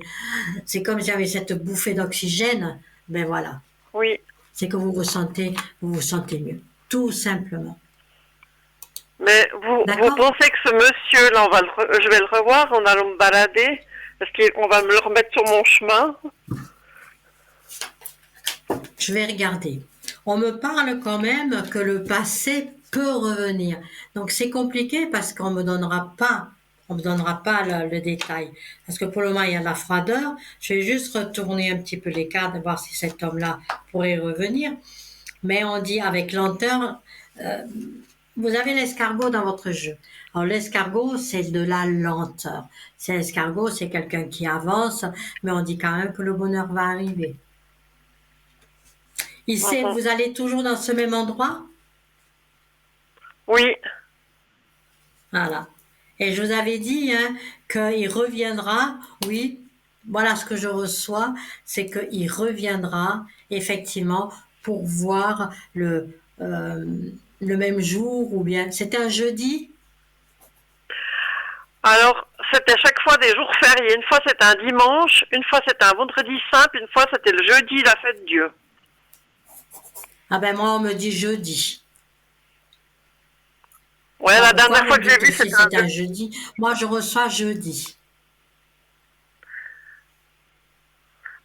C'est comme si j'avais cette bouffée d'oxygène. Ben voilà. Oui. C'est que vous vous sentez mieux. Tout simplement. Mais vous D'accord? pensez que ce monsieur-là, je vais le revoir en allant me balader? Parce qu'on va me le remettre sur mon chemin? Je vais regarder. On me parle quand même que le passé peut revenir. Donc c'est compliqué parce on me donnera pas le détail. Parce que pour le moment il y a de la froideur. Je vais juste retourner un petit peu les cartes, voir si cet homme-là pourrait revenir. Mais on dit avec lenteur. euh, Vous avez l'escargot dans votre jeu. Alors l'escargot, c'est de la lenteur. C'est l'escargot, c'est quelqu'un qui avance, mais on dit quand même que le bonheur va arriver. Il sait, Mhm. vous allez toujours dans ce même endroit? Oui. Voilà. Et je vous avais dit hein, qu'il reviendra, oui, voilà ce que je reçois, c'est qu'il reviendra effectivement pour voir le même jour ou bien. C'était un jeudi? Alors, c'était chaque fois des jours fériés. Une fois c'était un dimanche, une fois c'était un vendredi saint, puis une fois c'était le jeudi, la fête Dieu. Ah ben moi, on me dit jeudi. Ouais, Alors la pourquoi dernière vous fois me que j'ai dites vu, si c'était c'est un jeudi? Moi, je reçois jeudi.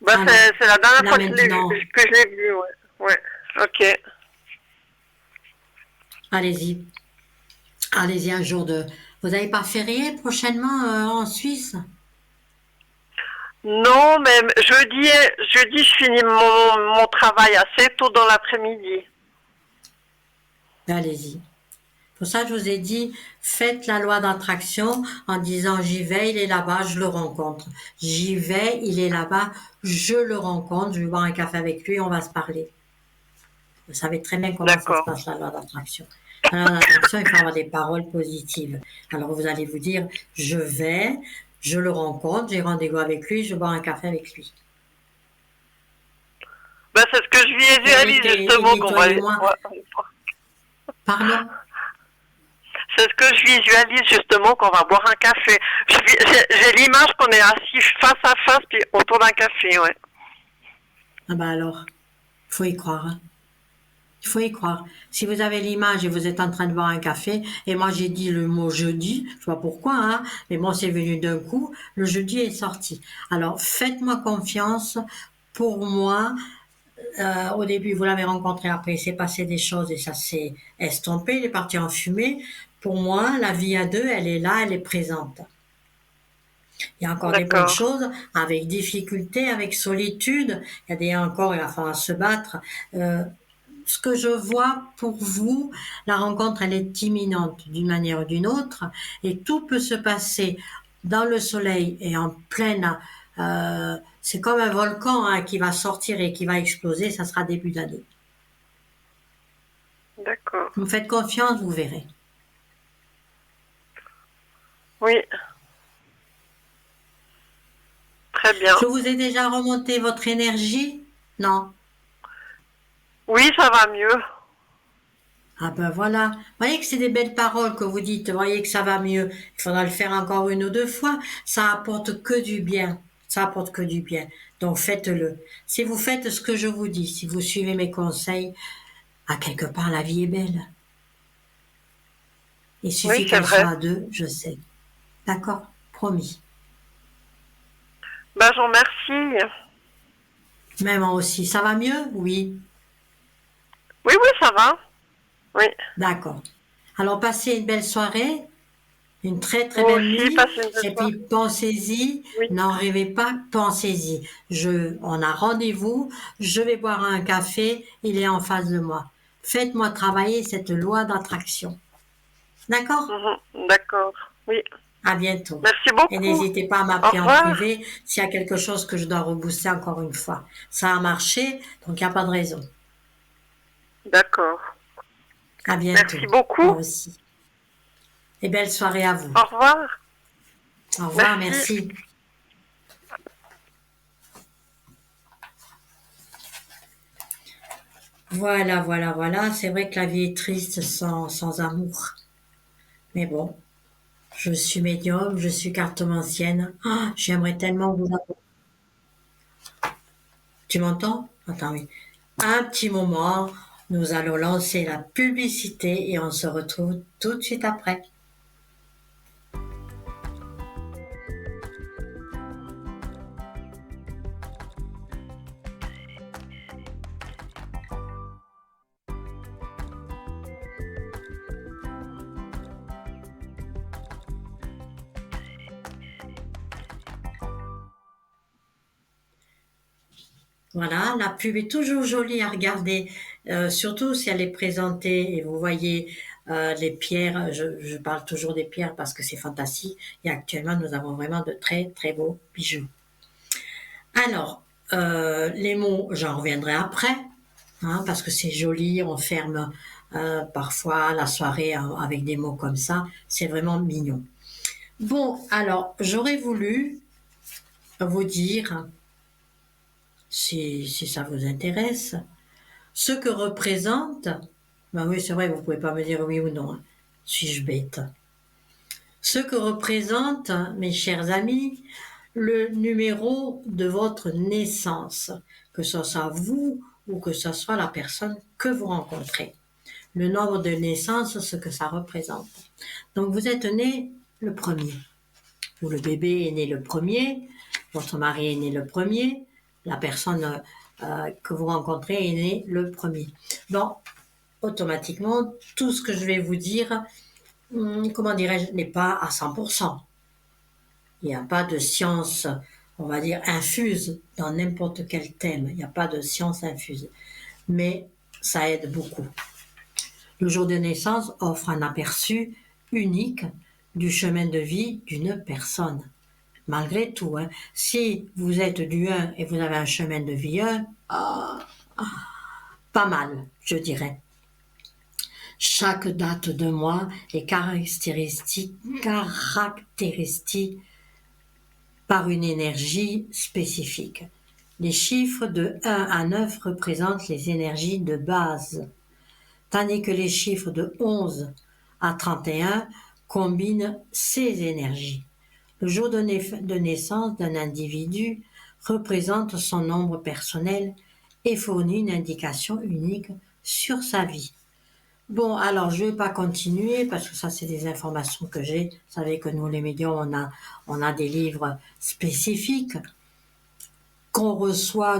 bah, Alors, c'est la dernière là fois que je l'ai vu, maintenant, que je l'ai vu, ouais. Ouais, ok. allez-y. Allez-y un jour de... Vous n'avez pas férié prochainement en Suisse? Non, mais jeudi, je finis mon travail assez tôt dans l'après-midi. Allez-y. Pour ça, je vous ai dit, faites la loi d'attraction en disant j'y vais, il est là-bas, je le rencontre. J'y vais, il est là-bas, je le rencontre, je vais boire un café avec lui, on va se parler. Vous savez très bien comment ça se D'accord. passe la loi d'attraction. La loi d'attraction, il faut avoir des paroles positives. Alors vous allez vous dire, je vais, je le rencontre, j'ai rendez-vous avec lui, je bois un café avec lui. Bah, c'est ce que je visualise Et justement qu'on va. nettoyez-moi. Pardon? C'est ce que je visualise justement qu'on va boire un café. J'ai l'image qu'on est assis face à face puis autour d'un café, ouais. Ah ben alors, il faut y croire. Hein. Il faut y croire. Si vous avez l'image et vous êtes en train de boire un café, et moi j'ai dit le mot jeudi, je sais pas pourquoi, hein, mais bon c'est venu d'un coup, le jeudi est sorti. Alors faites-moi confiance. Pour moi, au début vous l'avez rencontré, après il s'est passé des choses et ça s'est estompé, il est parti en fumée. Pour moi, la vie à deux, elle est là, elle est présente. Il y a encore des bonnes D'accord. choses, avec difficulté, avec solitude. Il y a des encore, il va falloir se battre. Euh, Ce que je vois pour vous, la rencontre, elle est imminente d'une manière ou d'une autre, et tout peut se passer dans le soleil et en pleine. C'est comme un volcan hein, qui va sortir et qui va exploser. Ça sera début d'année. D'accord. Vous me faites confiance, vous verrez. Oui, très bien. Je vous ai déjà remonté votre énergie? Non. Oui, ça va mieux. Ah ben voilà. Vous voyez que c'est des belles paroles que vous dites. Vous voyez que ça va mieux. Il faudra le faire encore une ou deux fois. Ça apporte que du bien. Ça apporte que du bien. Donc faites-le. Si vous faites ce que je vous dis, si vous suivez mes conseils, à quelque part la vie est belle. Il Oui, suffit c'est qu'elle soit vrai. à deux, je sais. D'accord? Promis. Bah, je vous remercie. Même moi aussi. Ça va mieux? Oui. Oui, oui, ça va. Oui. D'accord. Alors passez une belle soirée. Une très très Vous belle aussi, nuit. passez une bonne Et soirée. puis pensez-y, Oui. n'en rêvez pas, pensez-y. On a rendez-vous, je vais boire un café, il est en face de moi. Faites-moi travailler cette loi d'attraction. D'accord? Mhm. D'accord. Oui. À bientôt. Merci Et beaucoup. n'hésitez pas à Au m'appeler en revoir. privé s'il y a quelque chose que je dois rebooster encore une fois. Ça a marché, donc il n'y a pas de raison. D'accord. À bientôt. Merci Moi beaucoup. aussi. Et belle soirée à vous. Au revoir. Au revoir, Merci. merci. Voilà, voilà, voilà. C'est vrai que la vie est triste sans amour. Mais bon, je suis médium, je suis cartomancienne. Ah, j'aimerais tellement vous avoir. Tu m'entends? Attends, oui. Un petit moment, nous allons lancer la publicité et on se retrouve tout de suite après. Voilà, la pub est toujours jolie à regarder, surtout si elle est présentée et vous voyez les pierres. Je parle toujours des pierres parce que c'est fantastique. Et actuellement, nous avons vraiment de très très beaux bijoux. Alors, les mots, j'en reviendrai après, hein, parce que c'est joli, on ferme parfois la soirée avec des mots comme ça, c'est vraiment mignon. Bon, alors, j'aurais voulu vous dire, si ça vous intéresse, ce que représente, ben oui, c'est vrai, vous pouvez pas me dire oui ou non, hein, suis-je bête. Ce que représente, mes chers amis, le numéro de votre naissance, que ce soit vous ou que ce soit la personne que vous rencontrez. Le nombre de naissance, ce que ça représente. Donc vous êtes né le premier, ou le bébé est né le premier, votre mari est né le premier, la personne que vous rencontrez est née le premier. Donc, automatiquement, tout ce que je vais vous dire, comment dirais-je, n'est pas à 100%. Il n'y a pas de science, on va dire, infuse dans n'importe quel thème. Il n'y a pas de science infuse. Mais ça aide beaucoup. Le jour de naissance offre un aperçu unique du chemin de vie d'une personne. Malgré tout, hein, si vous êtes du 1 et vous avez un chemin de vie 1, pas mal, je dirais. Chaque date de mois est caractéristique par une énergie spécifique. Les chiffres de 1 à 9 représentent les énergies de base, tandis que les chiffres de 11 à 31 combinent ces énergies. Le jour de naissance d'un individu représente son nombre personnel et fournit une indication unique sur sa vie. Bon, alors je ne vais pas continuer parce que ça c'est des informations que j'ai. Vous savez que nous les médiums on a des livres spécifiques qu'on reçoit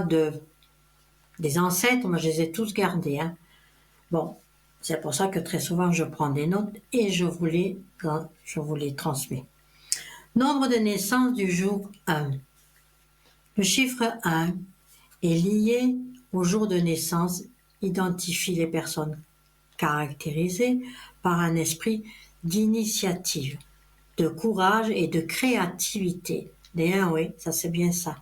des ancêtres. Moi je les ai tous gardés. Hein. Bon, c'est pour ça que très souvent je prends des notes et je vous les transmets. Nombre de naissance du jour 1. Le chiffre 1 est lié au jour de naissance, identifie les personnes caractérisées par un esprit d'initiative, de courage et de créativité. Des 1, oui, ça c'est bien ça.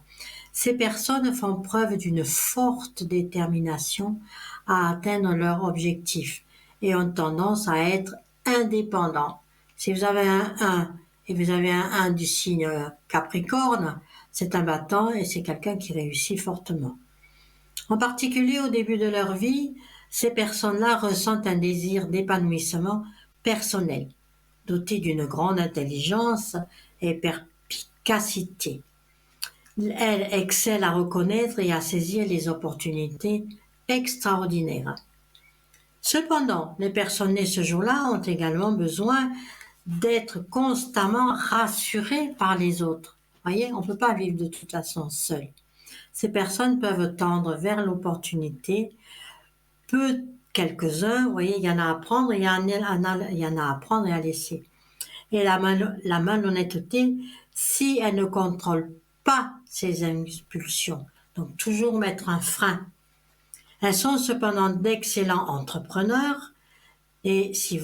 Ces personnes font preuve d'une forte détermination à atteindre leur objectif et ont tendance à être indépendants. Si vous avez un 1 et vous avez un 1 du signe Capricorne, c'est un battant et c'est quelqu'un qui réussit fortement. En particulier au début de leur vie, ces personnes-là ressentent un désir d'épanouissement personnel, doté d'une grande intelligence et perspicacité. Elles excellent à reconnaître et à saisir les opportunités extraordinaires. Cependant, les personnes nées ce jour-là ont également besoin d'être constamment rassurées par les autres. Voyez, on ne peut pas vivre de toute façon seul. Ces personnes peuvent tendre vers l'opportunité. Quelques-uns, vous voyez, il y en a à prendre, il y en a à prendre et à laisser. Et la malhonnêteté, si elle ne contrôle pas ces impulsions, donc toujours mettre un frein. Elles sont cependant d'excellents entrepreneurs et si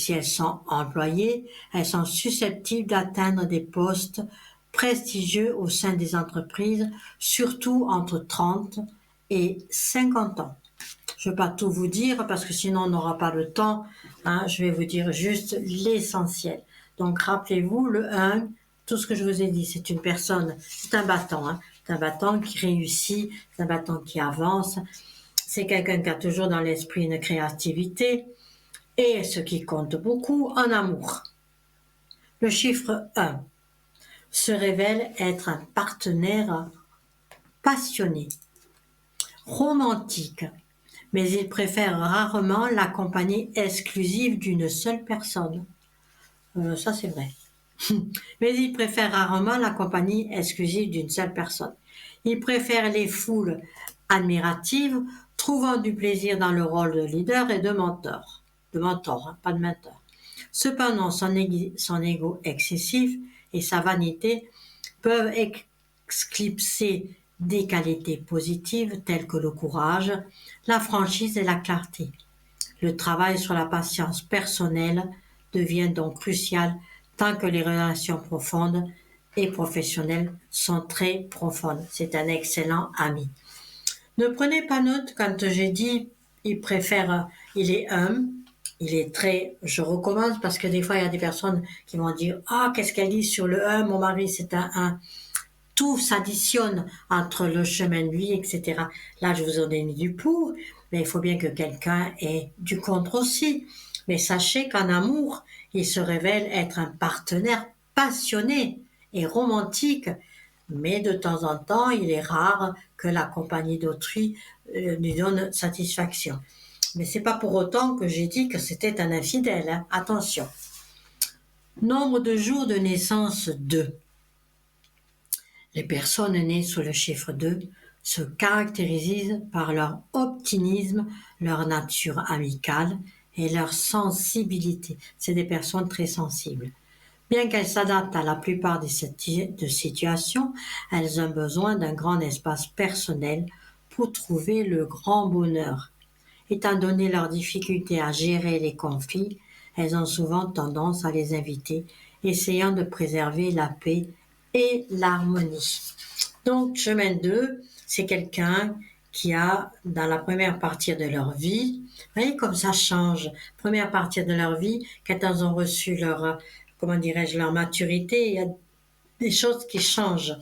elles sont employées, elles sont susceptibles d'atteindre des postes prestigieux au sein des entreprises, surtout entre 30 et 50 ans. Je ne vais pas tout vous dire parce que sinon on n'aura pas le temps. Hein, je vais vous dire juste l'essentiel. Donc rappelez-vous, le 1, tout ce que je vous ai dit, c'est une personne, c'est un battant. Hein, c'est un battant qui réussit, c'est un battant qui avance. C'est quelqu'un qui a toujours dans l'esprit une créativité et ce qui compte beaucoup, en amour. Le chiffre 1 se révèle être un partenaire passionné, romantique, mais il préfère rarement la compagnie exclusive d'une seule personne. Ça c'est vrai. Mais il préfère rarement la compagnie exclusive d'une seule personne. Il préfère les foules admiratives, trouvant du plaisir dans le rôle de leader et de mentor. De mentor, hein, pas de mentor. Cependant, son ego excessif et sa vanité peuvent éclipser des qualités positives telles que le courage, la franchise et la clarté. Le travail sur la patience personnelle devient donc crucial tant que les relations profondes et professionnelles sont très profondes. C'est un excellent ami. Ne prenez pas note quand j'ai dit il est humble, il est très, je recommence parce que des fois il y a des personnes qui vont dire qu'est-ce qu'elle dit sur le 1, mon mari c'est un 1. Tout s'additionne entre le chemin de vie, etc. Là, je vous en ai mis du pour, mais il faut bien que quelqu'un ait du contre aussi. Mais sachez qu'en amour, il se révèle être un partenaire passionné et romantique, mais de temps en temps, il est rare que la compagnie d'autrui lui donne satisfaction. Mais c'est pas pour autant que j'ai dit que c'était un infidèle, hein. Attention. Nombre de jours de naissance 2. Les personnes nées sous le chiffre 2 se caractérisent par leur optimisme, leur nature amicale et leur sensibilité. C'est des personnes très sensibles. Bien qu'elles s'adaptent à la plupart de situations, elles ont besoin d'un grand espace personnel pour trouver le grand bonheur. Étant donné leur difficulté à gérer les conflits, elles ont souvent tendance à les éviter, essayant de préserver la paix et l'harmonie. Donc, chemin 2, c'est quelqu'un qui a, dans la première partie de leur vie, vous voyez comme ça change, première partie de leur vie, quand elles ont reçu leur, leur maturité, il y a des choses qui changent.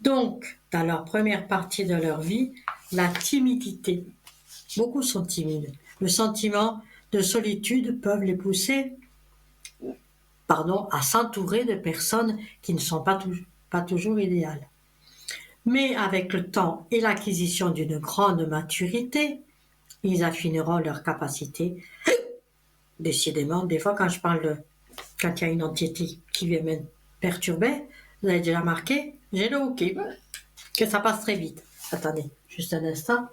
Donc, dans leur première partie de leur vie, la timidité. Beaucoup sont timides. Le sentiment de solitude peuvent les pousser à s'entourer de personnes qui ne sont pas toujours idéales. Mais avec le temps et l'acquisition d'une grande maturité, ils affineront leurs capacités. Décidément, des fois quand quand il y a une entité qui vient me perturber, vous avez déjà remarqué, j'ai le OK, que ça passe très vite. Attendez, juste un instant.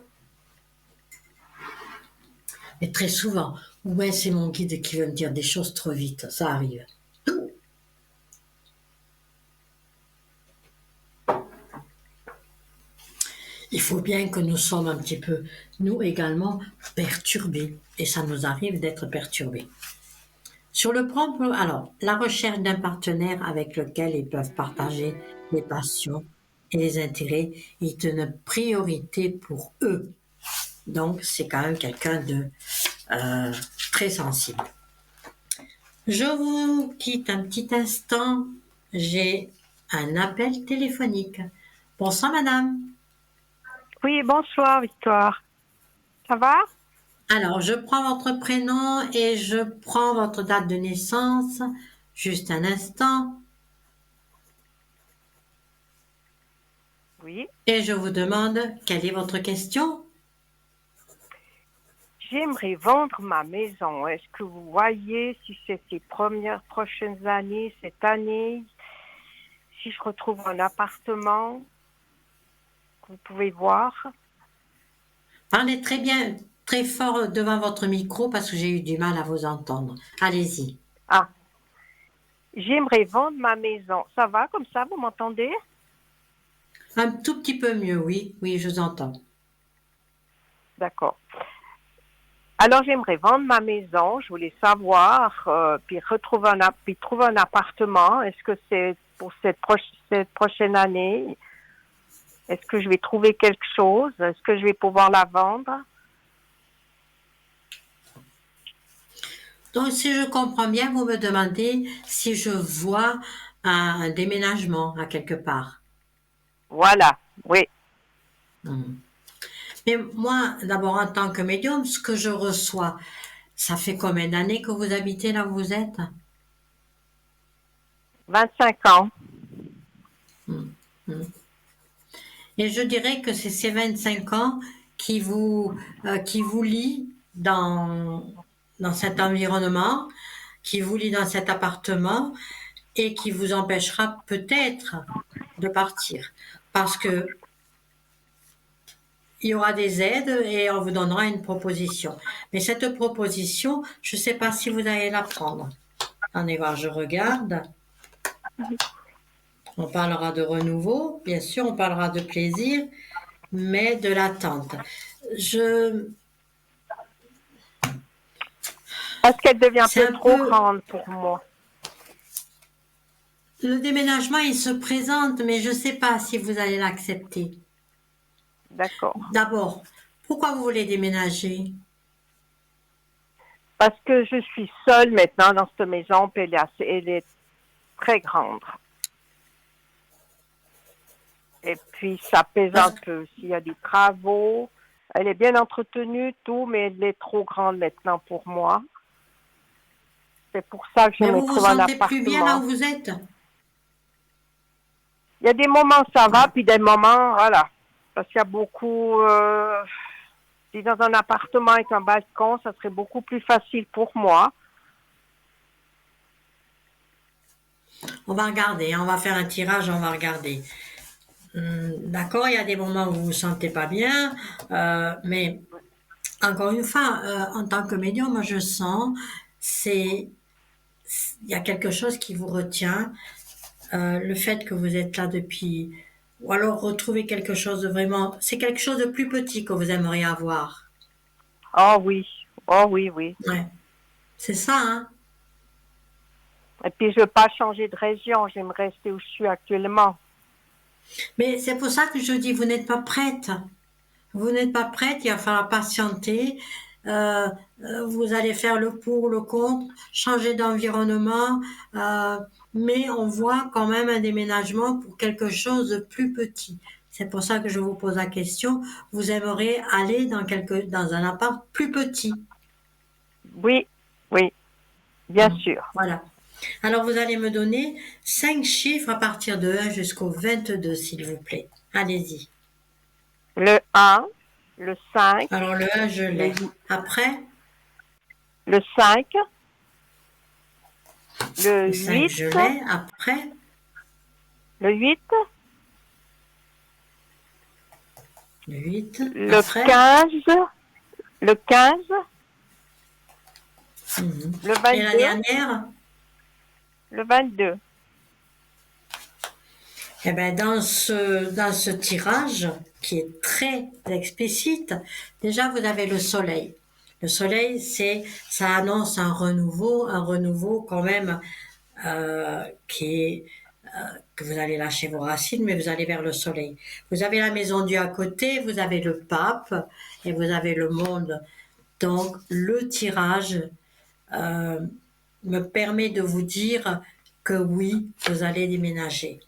Mais très souvent, ouais, c'est mon guide qui veut me dire des choses trop vite, ça arrive. Il faut bien que nous sommes un petit peu, nous également, perturbés. Et ça nous arrive d'être perturbés. Sur le plan, alors, la recherche d'un partenaire avec lequel ils peuvent partager les passions et les intérêts est une priorité pour eux. Donc, c'est quand même quelqu'un de très sensible. Je vous quitte un petit instant. J'ai un appel téléphonique. Bonsoir, madame. Oui, bonsoir, Victoire. Ça va? Alors, je prends votre prénom et je prends votre date de naissance. Juste un instant. Oui. Et je vous demande, quelle est votre question? J'aimerais vendre ma maison. Est-ce que vous voyez si c'est ces prochaines années, cette année, si je retrouve un appartement que vous pouvez voir? Parlez très bien, très fort devant votre micro parce que j'ai eu du mal à vous entendre. Allez-y. Ah, j'aimerais vendre ma maison. Ça va comme ça, vous m'entendez? Un tout petit peu mieux, oui. Oui, je vous entends. D'accord. Alors, j'aimerais vendre ma maison. Je voulais savoir, puis trouver un appartement. Est-ce que c'est pour cette prochaine année? Est-ce que je vais trouver quelque chose? Est-ce que je vais pouvoir la vendre? Donc, si je comprends bien, vous me demandez si je vois un déménagement à quelque part. Voilà, oui. Mais moi, d'abord, en tant que médium, ce que je reçois, ça fait combien d'années que vous habitez là où vous êtes? 25 ans. Et je dirais que c'est ces 25 ans qui vous lient dans cet environnement, qui vous lie dans cet appartement et qui vous empêchera peut-être de partir. Parce que il y aura des aides et on vous donnera une proposition. Mais cette proposition, je ne sais pas si vous allez la prendre. Attendez voir, je regarde. On parlera de renouveau, bien sûr, on parlera de plaisir, mais de l'attente. Est-ce qu'elle devient un peu trop grande pour moi? Le déménagement, il se présente, mais je ne sais pas si vous allez l'accepter. D'accord. D'abord, pourquoi vous voulez déménager? Parce que je suis seule maintenant dans cette maison, puis elle est très grande. Et puis, ça pèse un peu. S'il y a des travaux, elle est bien entretenue, tout, mais elle est trop grande maintenant pour moi. C'est pour ça que je me trouve un appartement. Mais vous vous sentez plus bien là où vous êtes? Il y a des moments ça va, puis des moments, voilà. Parce qu'il y a beaucoup... si dans un appartement avec un balcon, ça serait beaucoup plus facile pour moi. On va regarder, on va faire un tirage, on va regarder. D'accord, il y a des moments où vous vous sentez pas bien, mais encore une fois, en tant que médium, moi je sens, il y a quelque chose qui vous retient, le fait que vous êtes là depuis, ou alors retrouver quelque chose de vraiment, c'est quelque chose de plus petit que vous aimeriez avoir. Oh oui, oh oui, oui. Ouais, c'est ça, hein. Et puis je veux pas changer de région, j'aimerais rester où je suis actuellement. Mais c'est pour ça que je dis, vous n'êtes pas prête. Vous n'êtes pas prête, il va falloir patienter. Euh, vous allez faire le pour, le contre, changer d'environnement, mais on voit quand même un déménagement pour quelque chose de plus petit. C'est pour ça que je vous pose la question. Vous aimeriez aller dans un appart plus petit. Oui, oui, bien sûr. Voilà. Alors vous allez me donner 5 chiffres à partir de 1 jusqu'au 22, s'il vous plaît. Allez-y. Le 1, le 5, Alors le 1, je l'ai. Après, le 5, le le 5, 8, je l'ai. Après, le 8, le 8. le Après, 15, le 15, le et la 22, dernière, le 22. eh ben dans ce tirage qui est très explicite, déjà vous avez le soleil. Le soleil, ça annonce un renouveau quand même qui est que vous allez lâcher vos racines, mais vous allez vers le soleil. Vous avez la maison Dieu à côté, vous avez le pape et vous avez le monde. Donc le tirage me permet de vous dire que oui, vous allez déménager.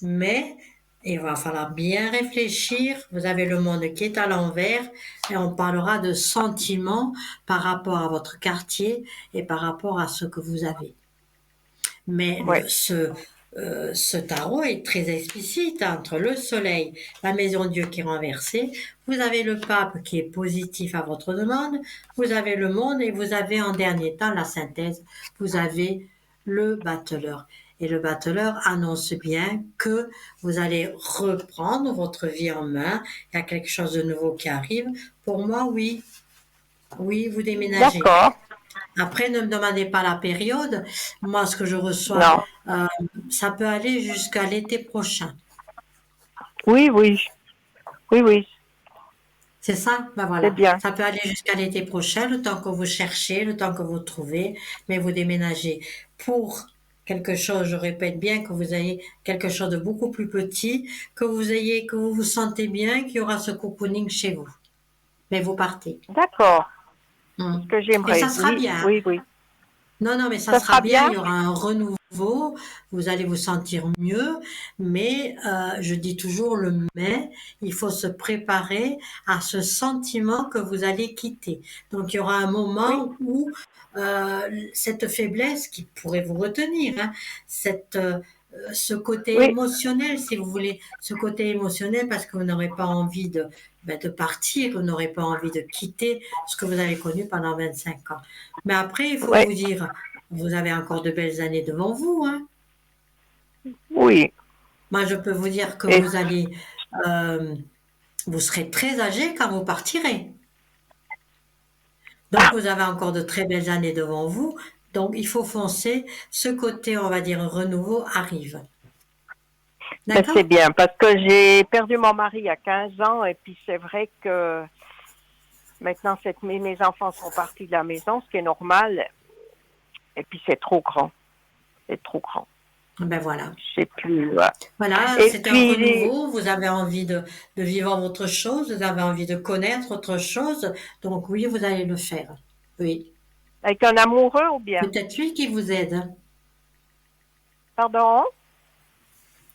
Mais il va falloir bien réfléchir. Vous avez le monde qui est à l'envers et on parlera de sentiments par rapport à votre quartier et par rapport à ce que vous avez. Mais Oui. ce tarot est très explicite entre le soleil, la maison Dieu qui est renversée, vous avez le pape qui est positif à votre demande, vous avez le monde et vous avez en dernier temps la synthèse, vous avez le battleur. Et le battleur annonce bien que vous allez reprendre votre vie en main, il y a quelque chose de nouveau qui arrive. Pour moi, oui. Oui, vous déménagez. D'accord. Après, ne me demandez pas la période. Moi, ce que je reçois, Non. ça peut aller jusqu'à l'été prochain. Oui, oui. Oui, oui. C'est ça? Ben voilà. C'est bien. Ça peut aller jusqu'à l'été prochain, le temps que vous cherchez, le temps que vous trouvez, mais vous déménagez pour quelque chose, je répète bien, que vous ayez quelque chose de beaucoup plus petit, que vous vous sentez bien, qu'il y aura ce cocooning chez vous. Mais vous partez. D'accord. Hum. Ce que Et j'aimerais. ça sera Oui, bien. oui, oui. Non, mais ça Ça sera sera bien, bien? il y aura un renouveau, vous allez vous sentir mieux, mais je dis toujours le mais, il faut se préparer à ce sentiment que vous allez quitter. Donc il y aura un Oui. moment où cette faiblesse qui pourrait vous retenir, hein, ce côté Oui. émotionnel, si vous voulez, ce côté émotionnel parce que vous n'aurez pas envie de partir, vous n'aurez pas envie de quitter ce que vous avez connu pendant 25 ans. Mais après, il faut Oui. vous dire, vous avez encore de belles années devant vous, hein. Oui. Moi, je peux vous dire que Et vous serez très âgé quand vous partirez. Donc, vous avez encore de très belles années devant vous. Donc, il faut foncer. Ce côté, on va dire, renouveau arrive. ben, D'accord? c'est bien parce que j'ai perdu mon mari à 15 ans et puis c'est vrai que maintenant mes enfants sont partis de la maison, ce qui est normal. Et puis c'est trop grand. C'est trop grand. Ben voilà. Je sais plus. Voilà, Et c'est un puis renouveau. Vous avez envie de vivre autre chose. Vous avez envie de connaître autre chose. Donc, oui, vous allez le faire. Oui. avec un amoureux ou bien? Peut-être lui qui vous aide. Pardon?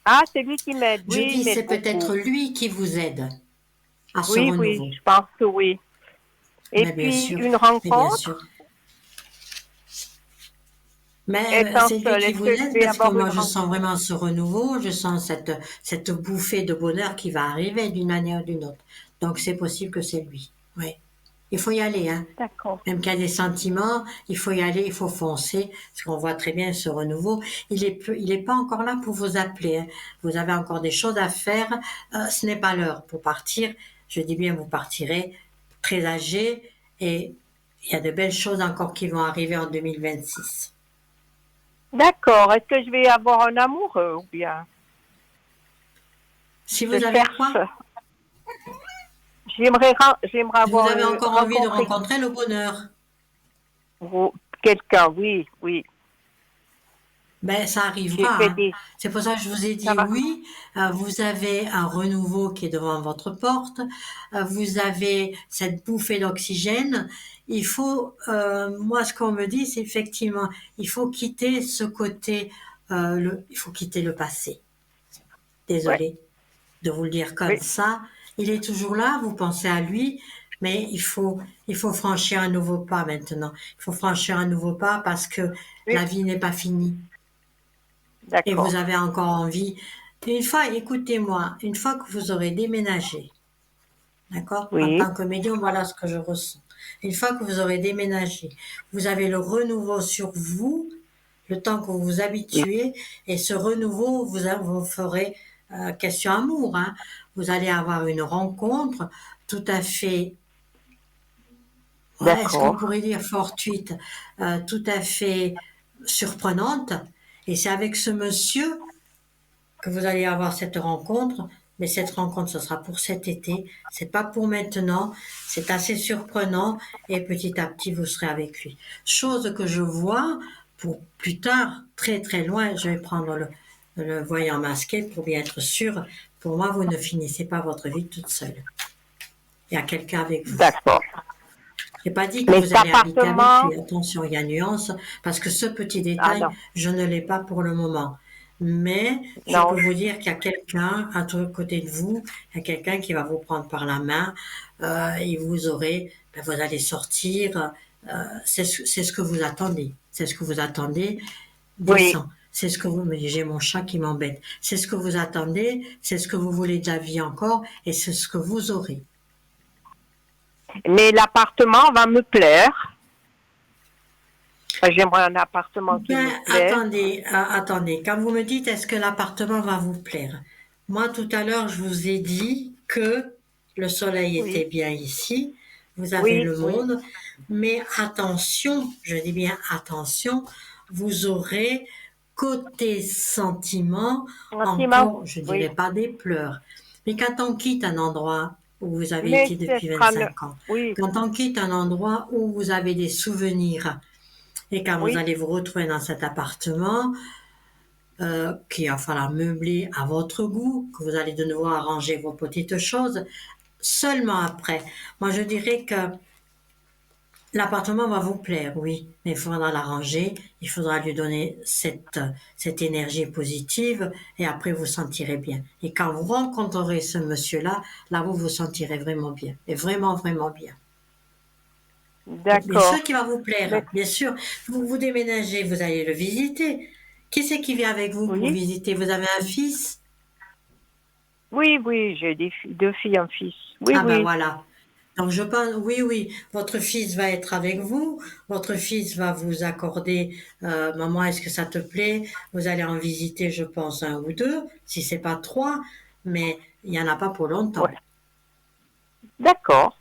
Ah, c'est lui qui m'aide. Je Oui, il dis, m'aide c'est peut-être beaucoup. lui qui vous aide à ce Oui, oui, renouveau. je pense que oui. Et Mais bien puis sûr, une mais bien rencontre. sûr. Mais étant c'est lui seule, qui est-ce vous que je aide vais parce que avoir une moi je sens rencontre? vraiment ce renouveau, je sens cette bouffée de bonheur qui va arriver d'une manière ou d'une autre. Donc c'est possible que c'est lui. Oui. Il faut y aller, hein. D'accord. Même qu'il y a des sentiments, il faut y aller, il faut foncer, parce qu'on voit très bien ce renouveau. Il est pas encore là pour vous appeler, hein. Vous avez encore des choses à faire. Ce n'est pas l'heure pour partir. Je dis bien, vous partirez très âgé et il y a de belles choses encore qui vont arriver en 2026. D'accord. Est-ce que je vais avoir un amoureux ou bien Si je vous avez cherche? quoi? J'aimerais Si vous avoir avez encore envie de rencontré rencontrer le bonheur, quelqu'un. Oui, oui. ben ça J'ai arrivera, fait hein. des. C'est pour ça que je vous ai Ça dit va. oui. Vous avez un renouveau qui est devant votre porte. Vous avez cette bouffée d'oxygène. Il faut, moi, ce qu'on me dit, c'est effectivement, il faut quitter ce côté, il faut quitter le passé. Ouais. Désolée de vous le dire comme Oui. ça. Il est toujours là, vous pensez à lui, mais il faut franchir un nouveau pas maintenant. Il faut franchir un nouveau pas parce que Oui. la vie n'est pas finie. Et vous D'accord. avez encore envie. Une fois, écoutez-moi, une fois que vous aurez déménagé, d'accord? En Oui. tant que médium, voilà ce que je ressens. Une fois que vous aurez déménagé, vous avez le renouveau sur vous, le temps que vous vous Oui. habituez, et ce renouveau, vous ferez question amour, hein. Vous allez avoir une rencontre tout à fait, ouais, est-ce qu'on D'accord. pourrait dire fortuite, tout à fait surprenante. Et c'est avec ce monsieur que vous allez avoir cette rencontre, mais cette rencontre, ce sera pour cet été, c'est pas pour maintenant, c'est assez surprenant et petit à petit vous serez avec lui. Chose que je vois pour plus tard, très très loin, je vais prendre le voyant masqué pour bien être sûr, pour moi vous ne finissez pas votre vie toute seule. Il y a quelqu'un avec vous. D'accord. J'ai pas dit que Mais vous cet allez habiter avec appartement. lui. Attention, il y a nuance, parce que ce petit Ah détail, non. je ne l'ai pas pour le moment. Mais je Non. peux vous dire qu'il y a quelqu'un à côté de vous, il y a quelqu'un qui va vous prendre par la main et vous aurez, ben, vous allez sortir. C'est ce que vous attendez. C'est ce que vous attendez. Oui. Descend. C'est ce que vous. Mais j'ai mon chat qui m'embête. C'est ce que vous attendez. C'est ce que vous voulez de la vie encore, et c'est ce que vous aurez. Mais l'appartement va me plaire. J'aimerais un appartement qui Ben, me plaise. attendez. Quand vous me dites est-ce que l'appartement va vous plaire, moi tout à l'heure je vous ai dit que le soleil était Oui. bien ici, vous avez Oui. le Oui. monde, mais attention, je dis bien attention, vous aurez côté sentiment Sentiment. encore, je Oui. dirais pas des pleurs, mais quand on quitte un endroit où vous avez Mais été ce depuis sera 25 ans, Oui. quand on quitte un endroit où vous avez des souvenirs, et quand vous Oui. allez vous retrouver dans cet appartement, qu'il va falloir meubler à votre goût, que vous allez de nouveau arranger vos petites choses, seulement après. Moi, je dirais que l'appartement va vous plaire, oui, mais il faudra l'arranger, il faudra lui donner cette énergie positive, et après vous sentirez bien. Et quand vous rencontrerez ce monsieur-là, là, vous vous sentirez vraiment bien, et vraiment, vraiment bien. Bien sûr D'accord. qu'il va vous plaire, Mais bien sûr. Vous déménagez, vous allez le visiter. Qui c'est qui vient avec vous pour oui. visiter? Vous avez un fils? Oui. Oui. J'ai deux filles, un fils. Oui. Ah ben Oui. voilà. Donc je pense, oui, oui, votre fils va être avec vous. Votre fils va vous accorder, maman, est-ce que ça te plaît? Vous allez en visiter, je pense, un ou deux, si c'est pas trois, mais il y en a pas pour longtemps. Ouais. D'accord.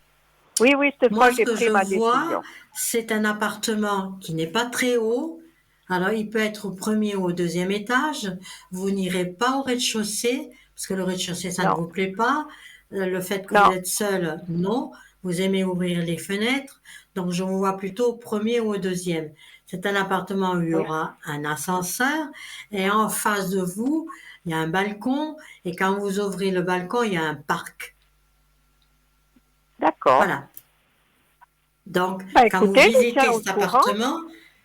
Oui. Oui. Cette fois, Moi, ce j'ai que je pris ma vois, décision. c'est un appartement qui n'est pas très haut. Alors, il peut être au premier ou au deuxième étage. Vous n'irez pas au rez-de-chaussée, parce que le rez-de-chaussée, ça ne Non. vous plaît pas. Le fait que vous Non. êtes seul, non. Vous aimez ouvrir les fenêtres. Donc, je vous vois plutôt au premier ou au deuxième. C'est un appartement où il y Oui. aura un ascenseur. Et en face de vous, il y a un balcon. Et quand vous ouvrez le balcon, il y a un parc. D'accord. Voilà. Donc, Bah, quand vous écoutez, je vous tiens visitez au cet courant. appartement,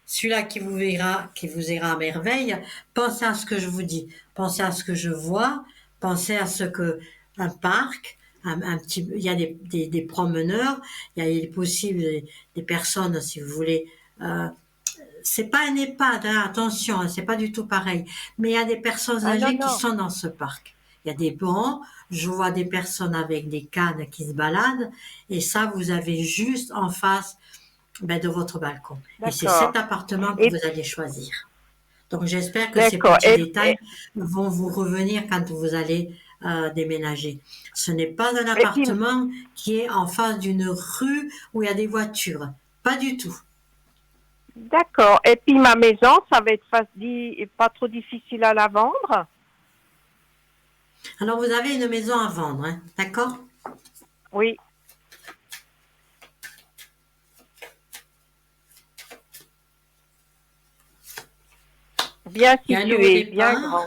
celui-là qui vous ira à merveille, pensez à ce que je vous dis, pensez à ce que je vois, pensez à ce que un parc, un petit, il y a des promeneurs, il est possible des personnes, si vous voulez, c'est pas un EHPAD, hein, attention, hein, c'est pas du tout pareil. Mais il y a des personnes Ah non, âgées qui non. sont dans ce parc. Il y a des bancs, je vois des personnes avec des cannes qui se baladent, et ça, vous avez juste en face de votre balcon. Et c'est D'accord. cet appartement que Et vous allez choisir. Donc j'espère que ces d'accord. petits détails vont vous revenir quand vous allez déménager. Ce n'est pas un Et puis, appartement qui est en face d'une rue où il y a des voitures. Pas du tout. d'accord. Et puis ma maison, ça va être pas trop difficile à la vendre. Alors vous avez une maison à vendre, hein, d'accord? Oui, bien Il y a un nouveau situé, bien départ. grand.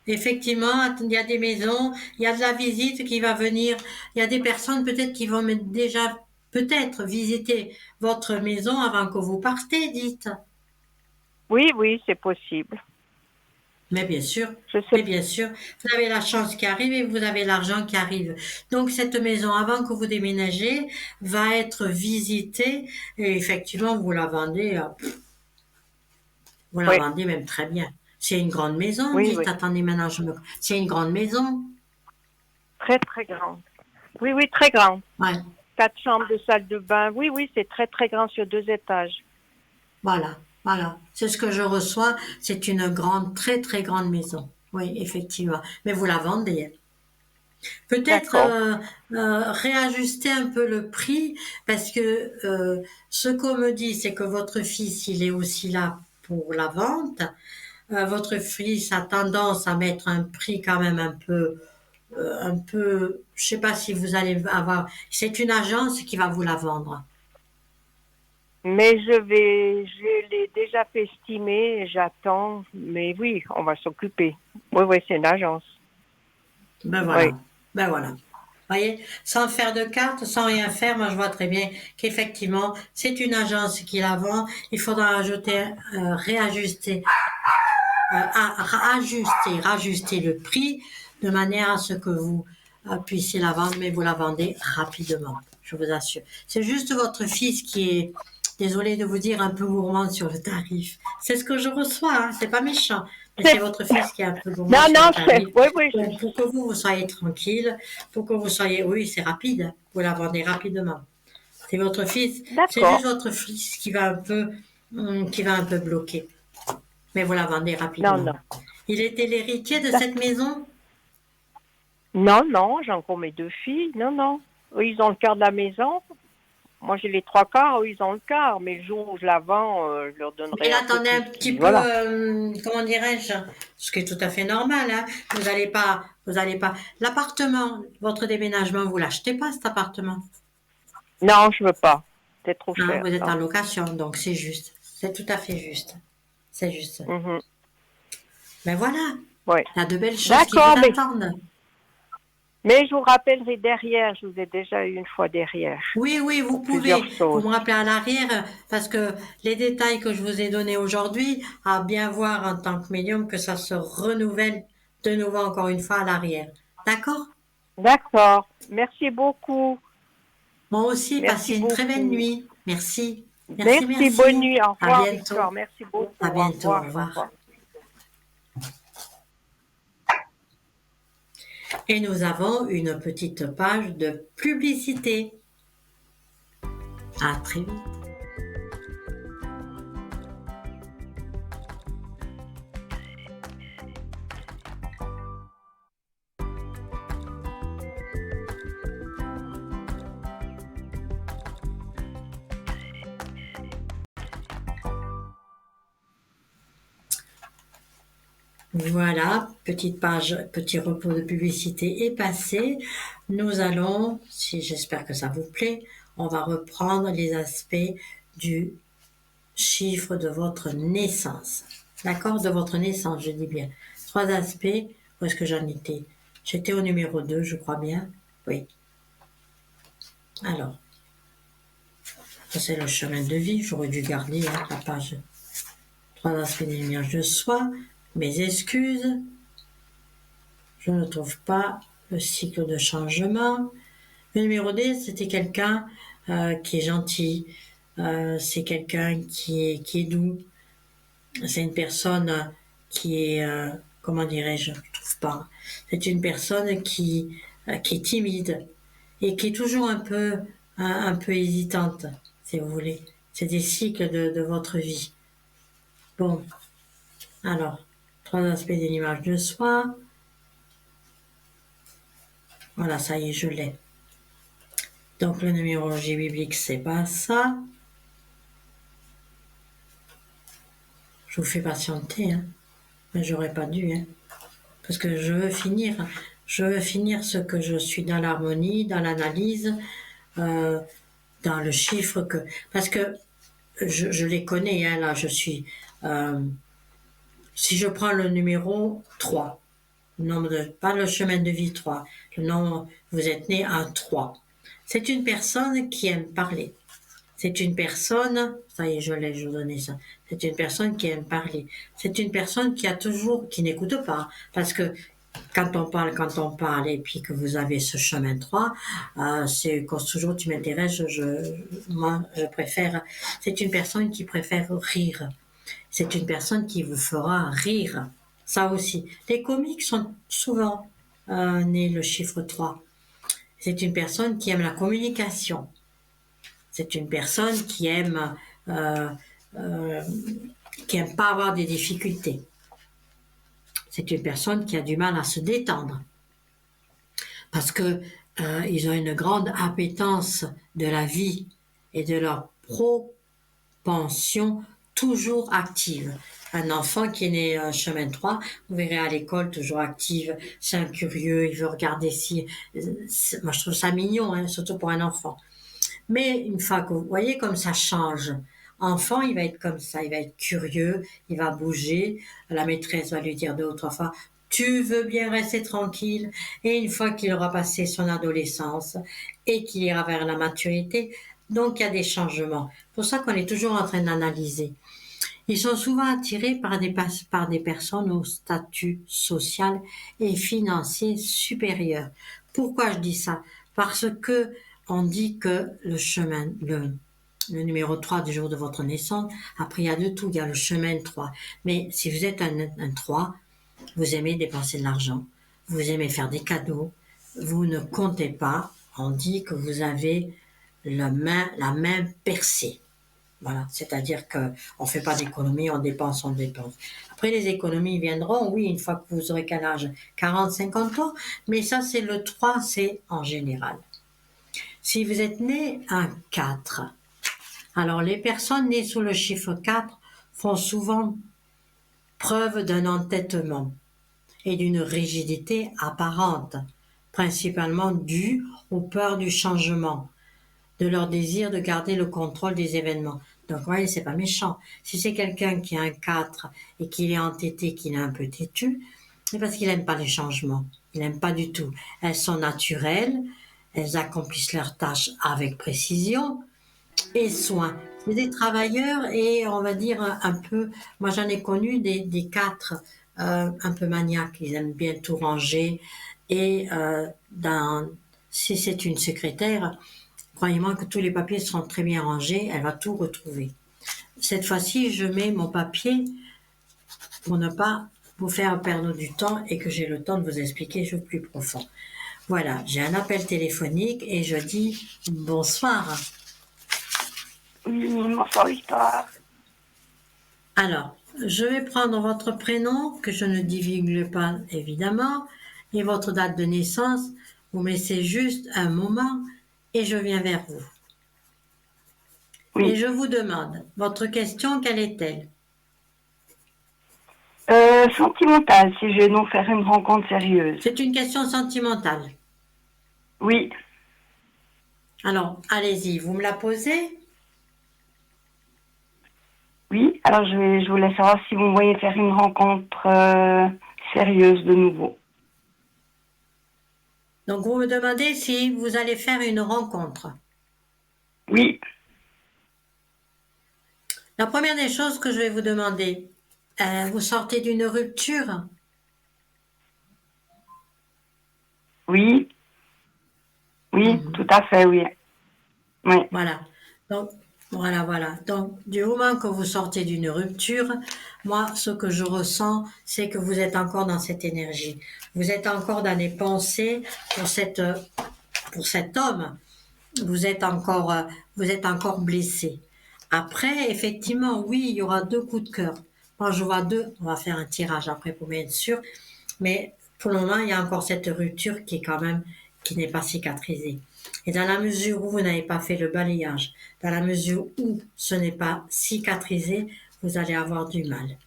Effectivement, il y a des maisons, il y a de la visite qui va venir. Il y a des personnes peut-être qui vont déjà peut-être visiter votre maison avant que vous partez, dites. Oui, oui, c'est possible. Mais bien sûr, Je mais sais. bien sûr, vous avez la chance qui arrive et vous avez l'argent qui arrive. Donc cette maison, avant que vous déménagez, va être visitée et effectivement, vous la Oui, vendez même très bien. C'est une grande maison, oui, dites, oui. attendez maintenant, c'est une grande maison. Très, très grande. Oui, oui, très grande. Ouais, 4 chambres de salle de bain. Oui, oui, c'est très, très grand sur 2 étages. voilà, voilà. C'est ce que je reçois. C'est une grande, très, très grande maison. Oui, effectivement. Mais vous la vendez. Peut-être D'accord. réajuster un peu le prix parce que ce qu'on me dit, c'est que votre fils, il est aussi là pour la vente. Votre fils a tendance à mettre un prix quand même un peu, je sais pas si vous allez avoir, c'est une agence qui va vous la vendre. Mais je l'ai déjà fait estimer, j'attends. Mais oui, on va s'occuper. Oui, oui, c'est une agence. Ben Oui. voilà, ben voilà. Voyez, sans faire de carte, sans rien faire, moi je vois très bien qu'effectivement, c'est une agence qui la vend. Il faudra réajuster, rajuster le prix de manière à ce que vous puissiez la vendre, mais vous la vendez rapidement, je vous assure. C'est juste votre fils qui est, désolé de vous dire, un peu gourmand sur le tarif. C'est ce que je reçois, hein, c'est pas méchant, mais c'est C'est- votre fils qui est un peu gourmand Non, sur le non, tarif. oui, oui, Donc, pour que vous soyez tranquille, pour que vous soyez, oui, c'est rapide, vous la vendez rapidement. C'est votre fils, c'est juste d'accord. votre fils qui va un peu bloquer, mais vous la vendez Non, rapidement. non. Il était l'héritier de D'ac- cette maison? Non, non, j'ai encore mes 2 filles. Non, non. Eux, ils ont le quart de la maison. Moi, j'ai les 3 quarts, eux, ils ont le quart. Mais le jour où je la vends, je leur Mais donnerai là, un peu attendez un plus. petit Puis peu, voilà. comment dirais-je, ce qui est tout à fait normal, hein. Vous allez pas, l'appartement, votre déménagement, vous l'achetez pas, cet appartement. Non, je veux pas. C'est trop Hein, cher, vous êtes ça. en location, donc c'est juste. C'est tout à fait juste. C'est juste. Mhm. Mais voilà, Oui. il y a de belles choses qui vous D'accord, attendent. mais je vous rappellerai derrière. Je vous ai déjà eu une fois derrière Oui, oui, vous pour plusieurs pouvez. Vous choses. me rappelez à l'arrière parce que les détails que je vous ai donnés aujourd'hui, à bien voir en tant que médium que ça se renouvelle de nouveau encore une fois à l'arrière. D'accord? D'accord. Merci beaucoup. Moi aussi, Merci passez une très belle beaucoup. nuit. Merci. Merci, Merci. Bonne merci. nuit. Au À revoir, bientôt. Victor. Merci beaucoup. À Au bientôt. Au revoir. Au revoir. revoir. Et nous avons une petite page de publicité. À très vite. Voilà, petite page, petit repos de publicité est passé. Nous allons, si j'espère que ça vous plaît, on va reprendre les aspects du chiffre de votre naissance. D'accord? De votre naissance, je dis bien. 3 aspects. Où est-ce que j'en étais? J'étais au numéro 2, je crois bien. Oui. Alors, ça c'est le chemin de vie. J'aurais dû garder la page. 3 aspects des lumières de soi. Mes excuses. Je ne trouve pas le cycle de changement. Le numéro 10, c'était quelqu'un qui est gentil. C'est quelqu'un qui est doux. c'est une personne qui est, comment dirais-je, je trouve pas. C'est une personne qui est timide et qui est toujours un peu hésitante, si vous voulez. C'est des cycles de votre vie. Bon, alors, 3 aspects de l'image de soi. Voilà, ça y est, je l'ai. Donc, la numérologie biblique, c'est pas ça. Je vous fais patienter, hein. Mais j'aurais pas dû, hein. Parce que je veux finir ce que je suis dans l'harmonie, dans l'analyse, dans le chiffre que... Parce que je les connais, hein, là, je suis... si je prends le numéro 3, le nombre de, pas le chemin de vie 3, le nombre, vous êtes né à 3. C'est une personne qui aime parler. C'est une personne, ça y est, je l'ai, je vous donnais ça. C'est une personne qui aime parler. C'est une personne qui n'écoute pas. Parce que quand on parle, et puis que vous avez ce chemin 3, c'est quand toujours tu m'intéresses, moi, je préfère, c'est une personne qui préfère rire. C'est une personne qui vous fera rire. Ça aussi. Les comiques sont souvent nés le chiffre 3. C'est une personne qui aime la communication. C'est une personne euh, euh, qui aime pas avoir des difficultés. C'est une personne qui a du mal à se détendre. Parce que ils ont une grande appétence de la vie et de leur propension toujours active. Un enfant qui est né chemin 3, vous verrez à l'école toujours active, c'est un curieux, il veut regarder si... Moi je trouve ça mignon, hein, surtout pour un enfant. Mais une fois que vous voyez comme ça change, enfant, il va être comme ça, il va être curieux, il va bouger. La maîtresse va lui dire 2 ou 3 fois, tu veux bien rester tranquille. Et une fois qu'il aura passé son adolescence et qu'il ira vers la maturité, donc il y a des changements. C'est pour ça qu'on est toujours en train d'analyser. Ils sont souvent attirés par des personnes au statut social et financier supérieur. Pourquoi je dis ça? Parce que on dit que le numéro 3 du jour de votre naissance, après il y a de tout, il y a le chemin 3. Mais si vous êtes un 3, vous aimez dépenser de l'argent, vous aimez faire des cadeaux, vous ne comptez pas, on dit que vous avez la main percée. Voilà, c'est-à-dire qu'on ne fait pas d'économie, on dépense, on dépense. Après, les économies viendront, oui, une fois que vous aurez quel âge? 40, 50 ans, mais ça, c'est le 3, c'est en général. Si vous êtes né un 4, alors les personnes nées sous le chiffre 4 font souvent preuve d'un entêtement et d'une rigidité apparente, principalement due aux peurs du changement, de leur désir de garder le contrôle des événements. Donc, vous voyez, c'est pas méchant. Si c'est quelqu'un qui a un 4 et qu'il est entêté, qu'il est un peu têtu, c'est parce qu'il n'aime pas les changements. Il n'aime pas du tout. Elles sont naturelles, elles accomplissent leurs tâches avec précision et soin. C'est des travailleurs et on va dire un peu, moi j'en ai connu des 4 un peu maniaques, ils aiment bien tout ranger et si c'est une secrétaire, croyez-moi que tous les papiers seront très bien rangés, elle va tout retrouver. Cette fois-ci, je mets mon papier pour ne pas vous faire perdre du temps et que j'ai le temps de vous expliquer les choses plus profond. Voilà, j'ai un appel téléphonique et je dis bonsoir. Oui, bonsoir Victoire. Alors, je vais prendre votre prénom, que je ne divulgue pas évidemment, et votre date de naissance. Vous me laissez juste un moment et je viens vers vous. Oui. Et je vous demande, votre question, quelle est-elle? Sentimentale, si je vais donc faire une rencontre sérieuse. C'est une question sentimentale. Oui. Alors, allez-y, vous me la posez? Oui, alors je voulais savoir si vous me voyez faire une rencontre sérieuse de nouveau. Donc, vous me demandez si vous allez faire une rencontre. Oui. La première des choses que je vais vous demander, vous sortez d'une rupture? Oui. Oui, tout à fait, oui. Oui. Voilà. Donc, Voilà, voilà. Donc, du moment que vous sortez d'une rupture, moi, ce que je ressens, c'est que vous êtes encore dans cette énergie. Vous êtes encore dans les pensées pour cet homme. Vous êtes encore blessé. Après, effectivement, oui, il y aura 2 coups de cœur. Moi, je vois 2. On va faire un tirage après pour bien être sûr. Mais pour le moment, il y a encore cette rupture qui n'est pas cicatrisée. Et dans la mesure où vous n'avez pas fait le balayage, dans la mesure où ce n'est pas cicatrisé, vous allez avoir du mal.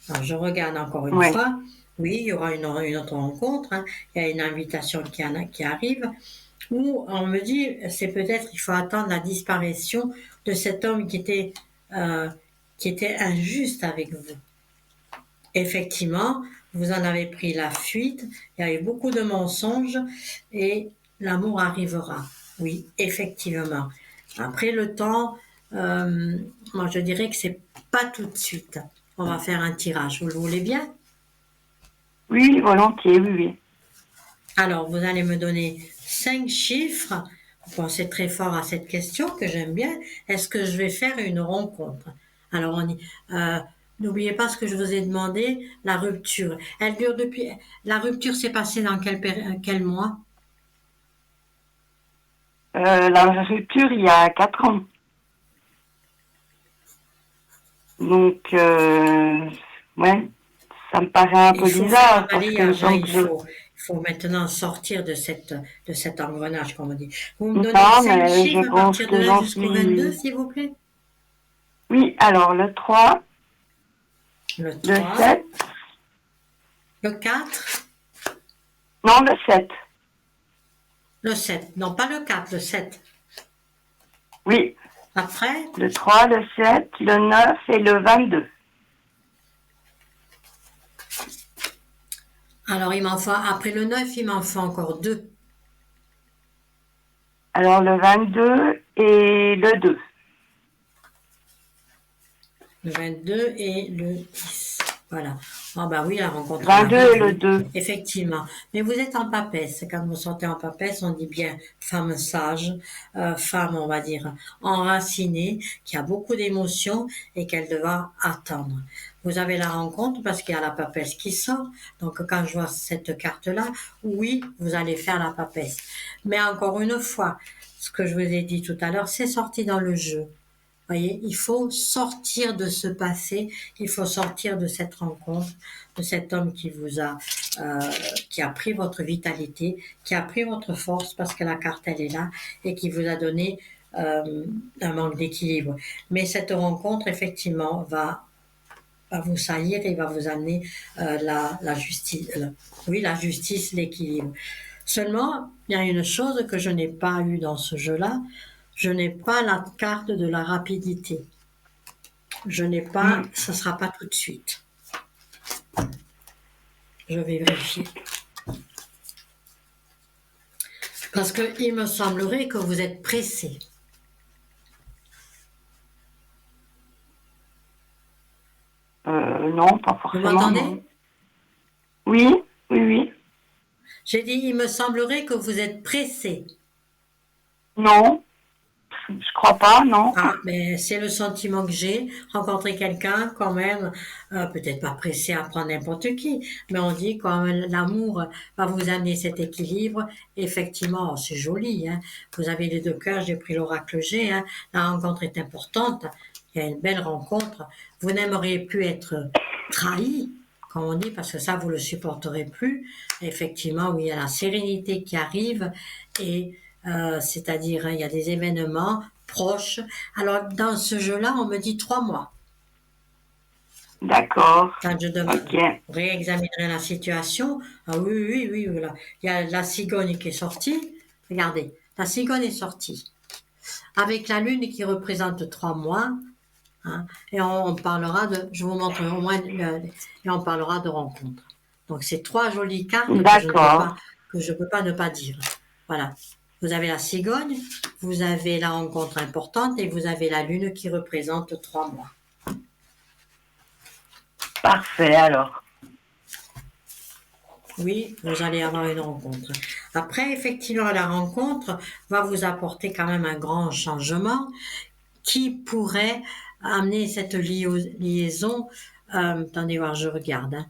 Alors, je regarde encore une Ouais. fois. Oui, il y aura une autre rencontre. Hein. Il y a une invitation qui arrive. Où on me dit, c'est peut-être, il faut attendre la disparition de cet homme euh, qui était injuste avec vous. Effectivement, vous en avez pris la fuite, il y a eu beaucoup de mensonges et l'amour arrivera. Oui, effectivement. Après le temps, moi je dirais que c'est pas tout de suite. On va faire un tirage. Vous le voulez bien? Oui, volontiers, oui, oui. Alors, vous allez me donner 5 chiffres. Vous pensez très fort à cette question que j'aime bien. Est-ce que je vais faire une rencontre? Alors, n'oubliez pas ce que je vous ai demandé, la rupture. Elle dure depuis. La rupture s'est passée dans quel mois? La rupture, il y a 4 ans. Donc, ouais, ça me paraît un peu Il faut faire un bizarre parce que le balayage. Hein, temps que je... il faut maintenant sortir de cet engrenage, comme on dit. Vous me donnez Non, 5 mais je chiffres à pense partir de que 1 j'en jusqu'au 22, suis... s'il vous plaît. Oui, alors le 3, Le le 3, 7, le 4, non, le 7. le 7. Non, pas le 4, le 7. Oui, Après, le 3, le 7, le 9 et le 22. alors après le 9, il m'en faut encore 2. Alors le 22 et le 2. Le 22 et le 10. Voilà. Ah bah oui, la rencontre elle 22 arrive, et le oui, 2. effectivement. Mais vous êtes en papesse. Quand vous sortez en papesse, on dit bien femme sage, femme, on va dire, enracinée, qui a beaucoup d'émotions et qu'elle devra attendre. Vous avez la rencontre parce qu'il y a la papesse qui sort. Donc quand je vois cette carte-là, oui, vous allez faire la papesse. Mais encore une fois, ce que je vous ai dit tout à l'heure, c'est sorti dans le jeu. Voyez, il faut sortir de ce passé, il faut sortir de cette rencontre, de cet homme qui a pris votre vitalité, qui a pris votre force parce que la carte elle est là et qui vous a donné un manque d'équilibre. Mais cette rencontre effectivement va vous saillir et va vous amener la justice, oui la justice, l'équilibre. Seulement, il y a une chose que je n'ai pas eue dans ce jeu-là, je n'ai pas la carte de la rapidité. Je n'ai pas, ça ne sera pas tout de suite. Je vais vérifier. Parce qu'il me semblerait que vous êtes pressé. Non, pas Vous forcément, m'entendez? non. Oui, oui, oui. J'ai dit, il me semblerait que vous êtes pressé. Non, je crois pas, non. Ah, mais c'est le sentiment que j'ai. Rencontrer quelqu'un, quand même, peut-être pas pressé à prendre n'importe qui, mais on dit quand même l'amour va vous amener cet équilibre. Effectivement, oh, c'est joli, hein. Vous avez les 2 cœurs, j'ai pris l'oracle G, hein. La rencontre est importante. Il y a une belle rencontre. Vous n'aimeriez plus être trahi, comme on dit, parce que ça, vous le supporterez plus. Effectivement, oui, il y a la sérénité qui arrive et c'est-à-dire, hein, il y a des événements proches. Alors, dans ce jeu-là, on me dit 3 mois. D'accord. Quand je Ok. réexaminerai la situation, ah oui, oui, oui, voilà. Il y a la cigogne qui est sortie. Regardez, la cigogne est sortie. Avec la lune qui représente 3 mois. Hein, et on parlera je vous montre au moins, et on parlera de rencontres. Donc, c'est 3 jolies cartes D'accord. que je peux pas ne pas dire. Voilà. Vous avez la cigogne, vous avez la rencontre importante et vous avez la lune qui représente 3 mois. Parfait, alors. Oui, vous allez avoir une rencontre. Après, effectivement, la rencontre va vous apporter quand même un grand changement. qui pourrait amener cette liaison. Attendez voir, je regarde. Hein.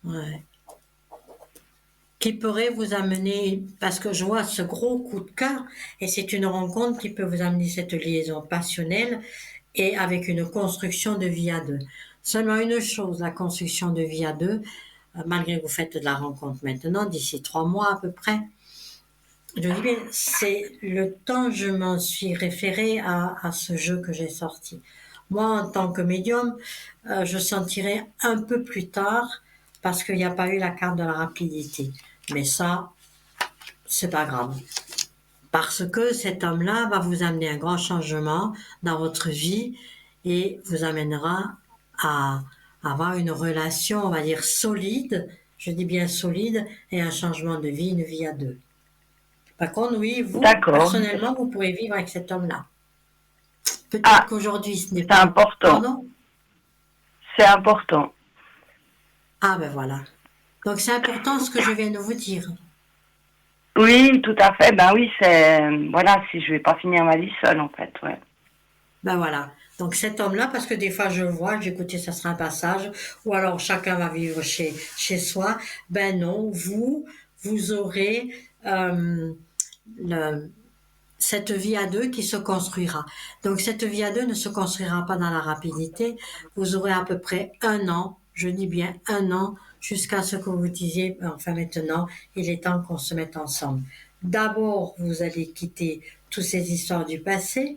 Ouais. Qui pourrait vous amener, parce que je vois ce gros coup de cœur, et c'est une rencontre qui peut vous amener cette liaison passionnelle et avec une construction de vie à deux. Seulement une chose, la construction de vie à deux, malgré que vous faites de la rencontre maintenant, d'ici 3 mois à peu près, je dis bien, c'est le temps, je m'en suis référé à ce jeu que j'ai sorti. Moi, en tant que médium, je sentirai un peu plus tard, parce qu'il n'y a pas eu la carte de la rapidité. Mais ça, c'est pas grave. Parce que cet homme-là va vous amener un grand changement dans votre vie et vous amènera à avoir une relation, on va dire, solide, je dis bien solide, et un changement de vie, une vie à deux. Par contre, oui, vous, D'accord. personnellement, vous pourrez vivre avec cet homme-là. Peut-être Ah, qu'aujourd'hui, ce n'est c'est pas... important. Pardon? C'est important. Ah ben voilà. Donc c'est important ce que je viens de vous dire. Oui, tout à fait. Ben oui, c'est... Voilà, si je vais pas finir ma vie seule, en fait, ouais. Ben voilà. Donc cet homme-là, parce que des fois je vois, j'écoutais, ça sera un passage, ou alors chacun va vivre chez soi. Ben non, vous aurez le, cette vie à deux qui se construira. Donc cette vie à deux ne se construira pas dans la rapidité. Vous aurez à peu près 1 an, je dis bien 1 an, jusqu'à ce que vous disiez, enfin maintenant, il est temps qu'on se mette ensemble. D'abord, vous allez quitter toutes ces histoires du passé.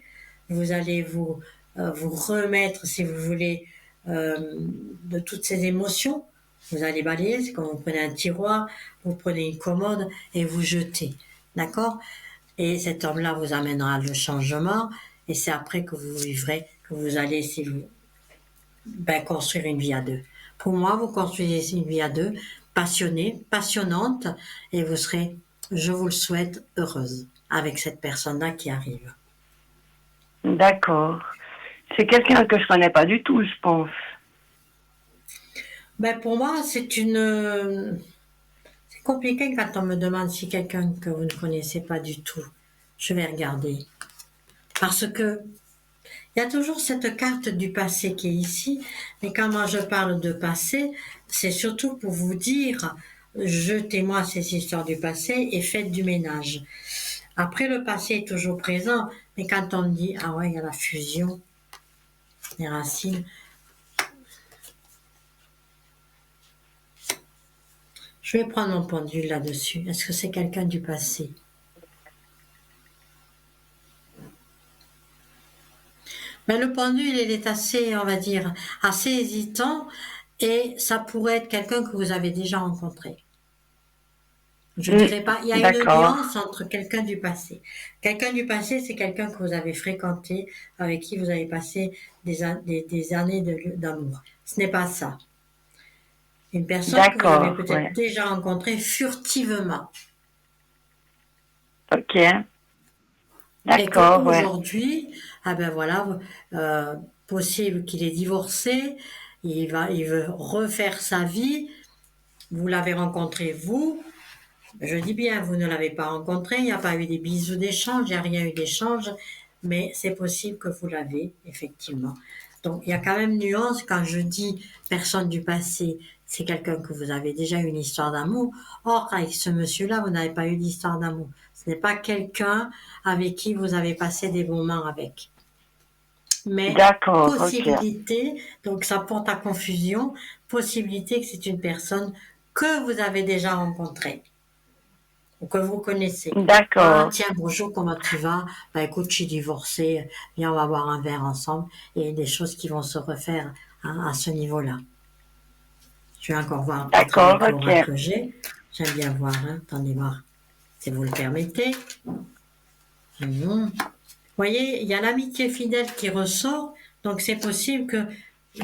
Vous allez vous remettre, si vous voulez, de toutes ces émotions. Vous allez balayer, c'est comme vous prenez un tiroir, vous prenez une commode et vous jetez. D'accord? Et cet homme-là vous amènera le changement, et c'est après que vous vivrez, que vous allez, si vous, construire une vie à deux. Pour moi, vous construisez une vie à deux, passionnée, passionnante, et vous serez, je vous le souhaite, heureuse avec cette personne-là qui arrive. D'accord. C'est quelqu'un que je connais pas du tout, je pense. Pour moi, c'est compliqué quand on me demande si quelqu'un que vous ne connaissez pas du tout. Je vais regarder. Parce que il y a toujours cette carte du passé qui est ici, mais quand moi je parle de passé, c'est surtout pour vous dire, jetez-moi ces histoires du passé et faites du ménage. Après, le passé est toujours présent, mais quand on dit, ah ouais, il y a la fusion, les racines. Je vais prendre mon pendule là-dessus. Est-ce que c'est quelqu'un du passé? Mais le pendule, il est assez, on va dire, assez hésitant, et ça pourrait être quelqu'un que vous avez déjà rencontré. Je dirais pas, il y a une D'accord. nuance entre quelqu'un du passé. Quelqu'un du passé, c'est quelqu'un que vous avez fréquenté, avec qui vous avez passé des années d'amour. Ce n'est pas ça. Une personne que vous avez D'accord, peut-être ouais. déjà rencontrée furtivement. Ok. Et D'accord, ouais. qu'aujourd'hui, ah ben voilà, possible qu'il ait divorcé, il veut refaire sa vie, vous l'avez rencontré vous, je dis bien, vous ne l'avez pas rencontré, il n'y a pas eu des bisous d'échange, il n'y a rien eu d'échange, mais c'est possible que vous l'avez, effectivement. Donc, il y a quand même nuance quand je dis personne du passé, c'est quelqu'un que vous avez déjà eu une histoire d'amour. Or, avec ce monsieur-là, vous n'avez pas eu d'histoire d'amour. Ce n'est pas quelqu'un avec qui vous avez passé des moments avec. Mais D'accord, ok. possibilité, donc ça porte à confusion, possibilité que c'est une personne que vous avez déjà rencontrée ou que vous connaissez. Ah, D'accord. tiens, bonjour, comment tu vas? Écoute, je suis divorcée, viens, on va boire un verre ensemble. Et des choses qui vont se refaire à ce niveau-là. Je vais encore voir peut-être D'accord, avec l'aura ok. que j'ai. J'aime bien voir, hein. Attendez voir, si vous le permettez. Vous voyez, il y a l'amitié fidèle qui ressort, donc c'est possible que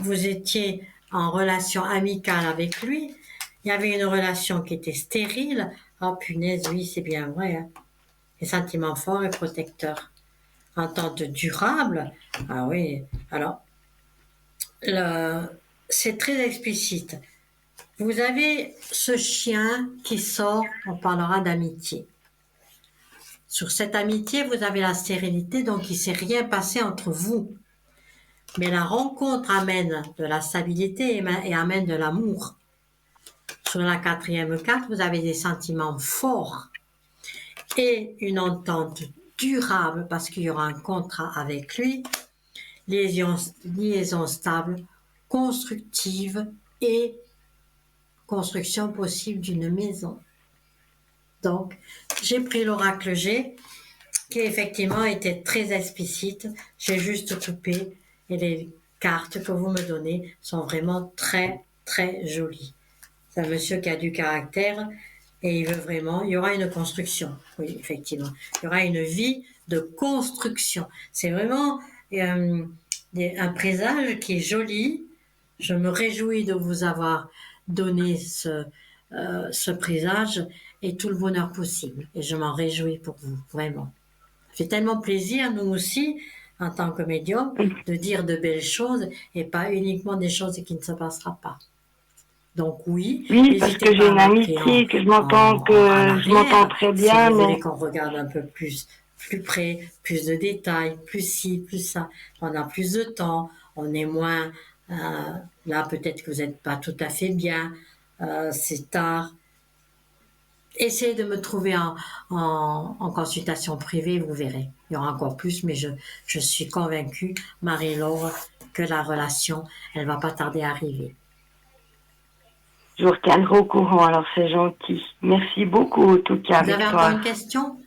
vous étiez en relation amicale avec lui. Il y avait une relation qui était stérile. Oh punaise, oui, c'est bien vrai. Hein. Les sentiments forts et protecteurs. Entente durable. Ah oui. Alors, c'est très explicite. Vous avez ce chien qui sort, on parlera d'amitié. Sur cette amitié, vous avez la sérénité, donc il ne s'est rien passé entre vous. Mais la rencontre amène de la stabilité et amène de l'amour. Sur la 4e carte, vous avez des sentiments forts et une entente durable parce qu'il y aura un contrat avec lui, liaison stable, constructive et construction possible d'une maison. Donc, j'ai pris l'oracle G qui effectivement était très explicite. J'ai juste coupé et les cartes que vous me donnez sont vraiment très, très jolies. C'est un monsieur qui a du caractère et il veut vraiment, il y aura une construction. Oui, effectivement. Il y aura une vie de construction. C'est vraiment un présage qui est joli. Je me réjouis de vous avoir donné ce présage et tout le bonheur possible. Et je m'en réjouis pour vous, vraiment. Ça fait tellement plaisir, nous aussi, en tant que médium, de dire de belles choses et pas uniquement des choses qui ne se passeront pas. Donc oui, Oui, parce que j'ai une amitié, que je m'entends très bien. Si vous voulez qu'on regarde un peu plus près, plus de détails, plus ci, plus ça, on a plus de temps, on est moins... là, peut-être que vous n'êtes pas tout à fait bien, c'est tard. Essayez de me trouver en consultation privée, vous verrez. Il y aura encore plus, mais je suis convaincue, Marie-Laure, que la relation, elle va pas tarder à arriver. Je vous retiendrai au courant, alors c'est gentil. Merci beaucoup, en tout cas, Vous avez encore une question?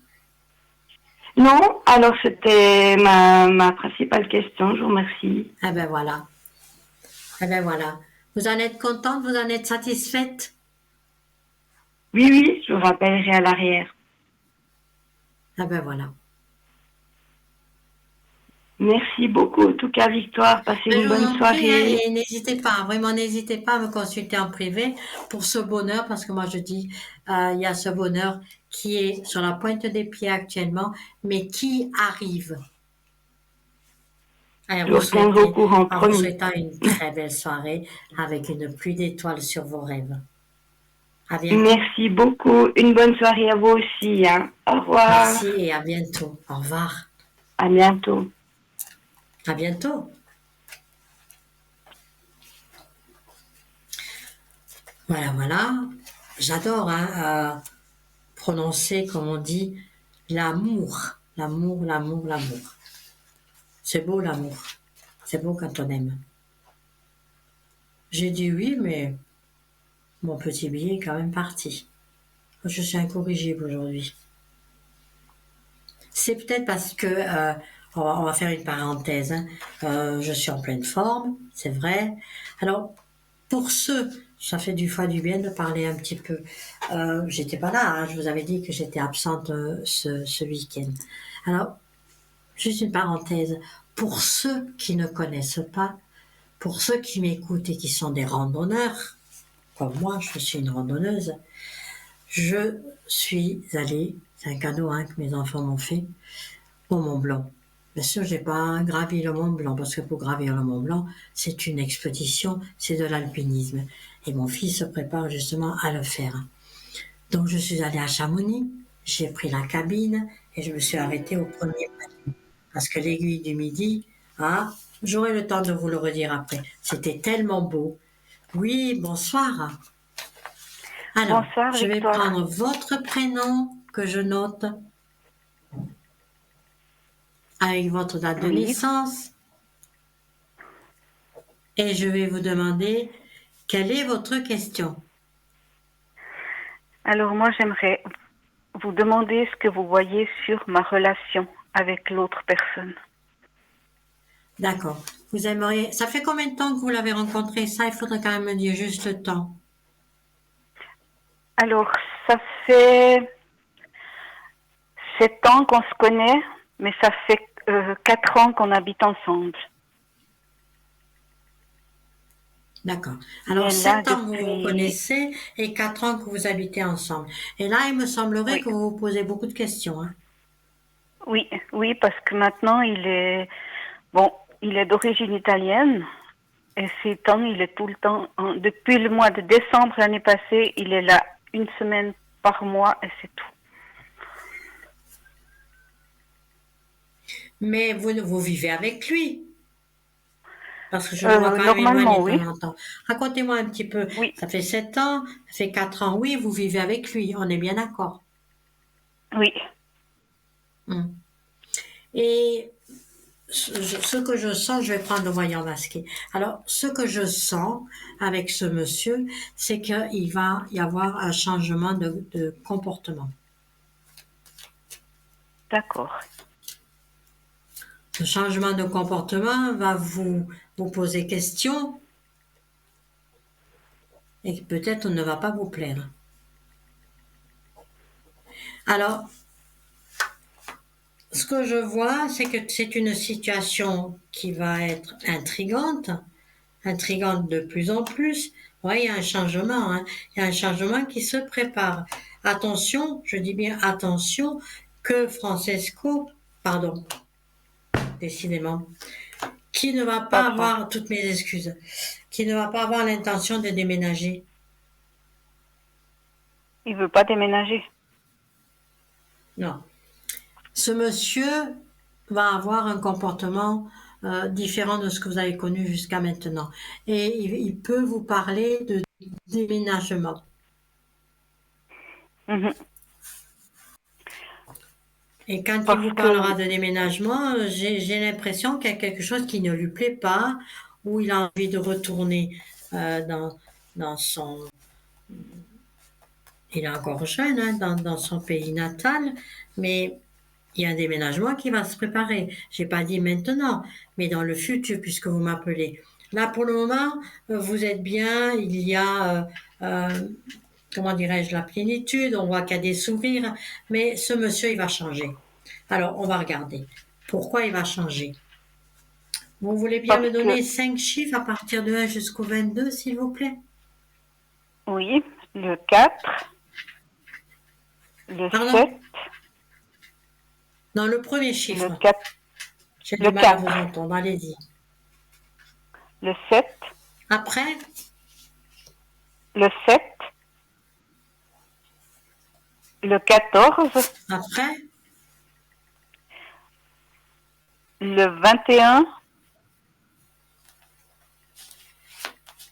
Non, alors c'était ma principale question, je vous remercie. Eh ben voilà. Eh ben voilà. Vous en êtes contente? Vous en êtes satisfaite? Oui, je vous rappellerai à l'arrière. Eh ben voilà. Merci beaucoup, en tout cas, Victoire. Passez une bonne soirée. Et n'hésitez pas, vraiment n'hésitez pas à me consulter en privé pour ce bonheur, parce que moi je dis, il y a ce bonheur qui est sur la pointe des pieds actuellement, mais qui arrive. Je vous retiendrai au courant, en vous souhaitant une très belle soirée avec une pluie d'étoiles sur vos rêves. À bientôt. Merci beaucoup. Une bonne soirée à vous aussi. Hein. Au revoir. Merci et à bientôt. Au revoir. À bientôt. À bientôt. Voilà. J'adore prononcer, comme on dit, l'amour. L'amour. C'est beau l'amour. C'est beau quand on aime. J'ai dit oui, mais mon petit billet est quand même parti. Je suis incorrigible aujourd'hui. C'est peut-être parce que, on va faire une parenthèse, je suis en pleine forme, c'est vrai. Alors, pour ceux, ça fait du fois du bien de parler un petit peu. J'étais pas là, hein, je vous avais dit que j'étais absente ce week-end. Alors, juste une parenthèse, pour ceux qui ne connaissent pas, pour ceux qui m'écoutent et qui sont des randonneurs, comme moi, je suis une randonneuse, je suis allée, c'est un cadeau que mes enfants m'ont fait, au Mont Blanc. Bien sûr, j'ai pas gravi le Mont Blanc, parce que pour gravir le Mont Blanc, c'est une expédition, c'est de l'alpinisme. Et mon fils se prépare justement à le faire. Donc je suis allée à Chamonix, j'ai pris la cabine et je me suis arrêtée au premier palier. Parce que l'aiguille du Midi, j'aurai le temps de vous le redire après. C'était tellement beau. Oui, bonsoir. Alors, Bonsoir, je vais Victoire. prendre votre prénom que je note avec votre date de naissance. Et je vais vous demander quelle est votre question. Alors moi, j'aimerais vous demander ce que vous voyez sur ma relation avec l'autre personne. D'accord. Vous aimeriez... Ça fait combien de temps que vous l'avez rencontré? Ça, il faudrait quand même me dire juste le temps. Alors, ça fait 7 ans qu'on se connaît, mais ça fait 4 ans qu'on habite ensemble. D'accord. Alors, 7 ans que vous vous connaissez et 4 ans que vous habitez ensemble. Et là, il me semblerait que vous vous posez beaucoup de questions. Hein. Oui, parce que maintenant, il est d'origine italienne. Et ces temps, il est tout le temps, depuis le mois de décembre l'année passée, il est là 1 semaine par mois et c'est tout. Mais vous vivez avec lui. Parce que je vous vois quand même éloigné Normalement, de oui. temps en temps. Racontez-moi un petit peu. Oui, Ça fait 7 ans, ça fait 4 ans. Oui, vous vivez avec lui. On est bien d'accord. oui. Hmm. Et ce que je sens, je vais prendre le voyant masqué. Alors, ce que je sens avec ce monsieur, c'est qu'il va y avoir un changement de comportement. D'accord. Ce changement de comportement va vous poser question et peut-être ne va pas vous plaire. Alors, ce que je vois, c'est que c'est une situation qui va être intrigante de plus en plus. Oui, il y a un changement, hein. Il y a un changement qui se prépare. Attention, je dis bien attention, que Francesco, pardon, décidément, qui ne va Pas pas grave. avoir, toutes mes excuses, qui ne va pas avoir l'intention de déménager. Il veut pas déménager. Non. Ce monsieur va avoir un comportement différent de ce que vous avez connu jusqu'à maintenant. Et il peut vous parler de déménagement. Mhm. Et quand il Parce vous que, parlera de déménagement, j'ai l'impression qu'il y a quelque chose qui ne lui plaît pas, ou il a envie de retourner dans son... Il est encore jeune, hein, dans son pays natal, mais il y a un déménagement qui va se préparer. J'ai pas dit maintenant, mais dans le futur, puisque vous m'appelez. Là, pour le moment, vous êtes bien, il y a, comment dirais-je, la plénitude, on voit qu'il y a des sourires, mais ce monsieur, il va changer. Alors, on va regarder. Pourquoi il va changer? Vous voulez bien parce me que, donner 5 chiffres à partir de 1 jusqu'au 22, s'il vous plaît? oui, le 4, le Pardon? 7, Non, le premier le chiffre. 4, J'ai le du mal à vous 4, entendre, allez-y. le 7, Après, le 7, le 14, après, le 21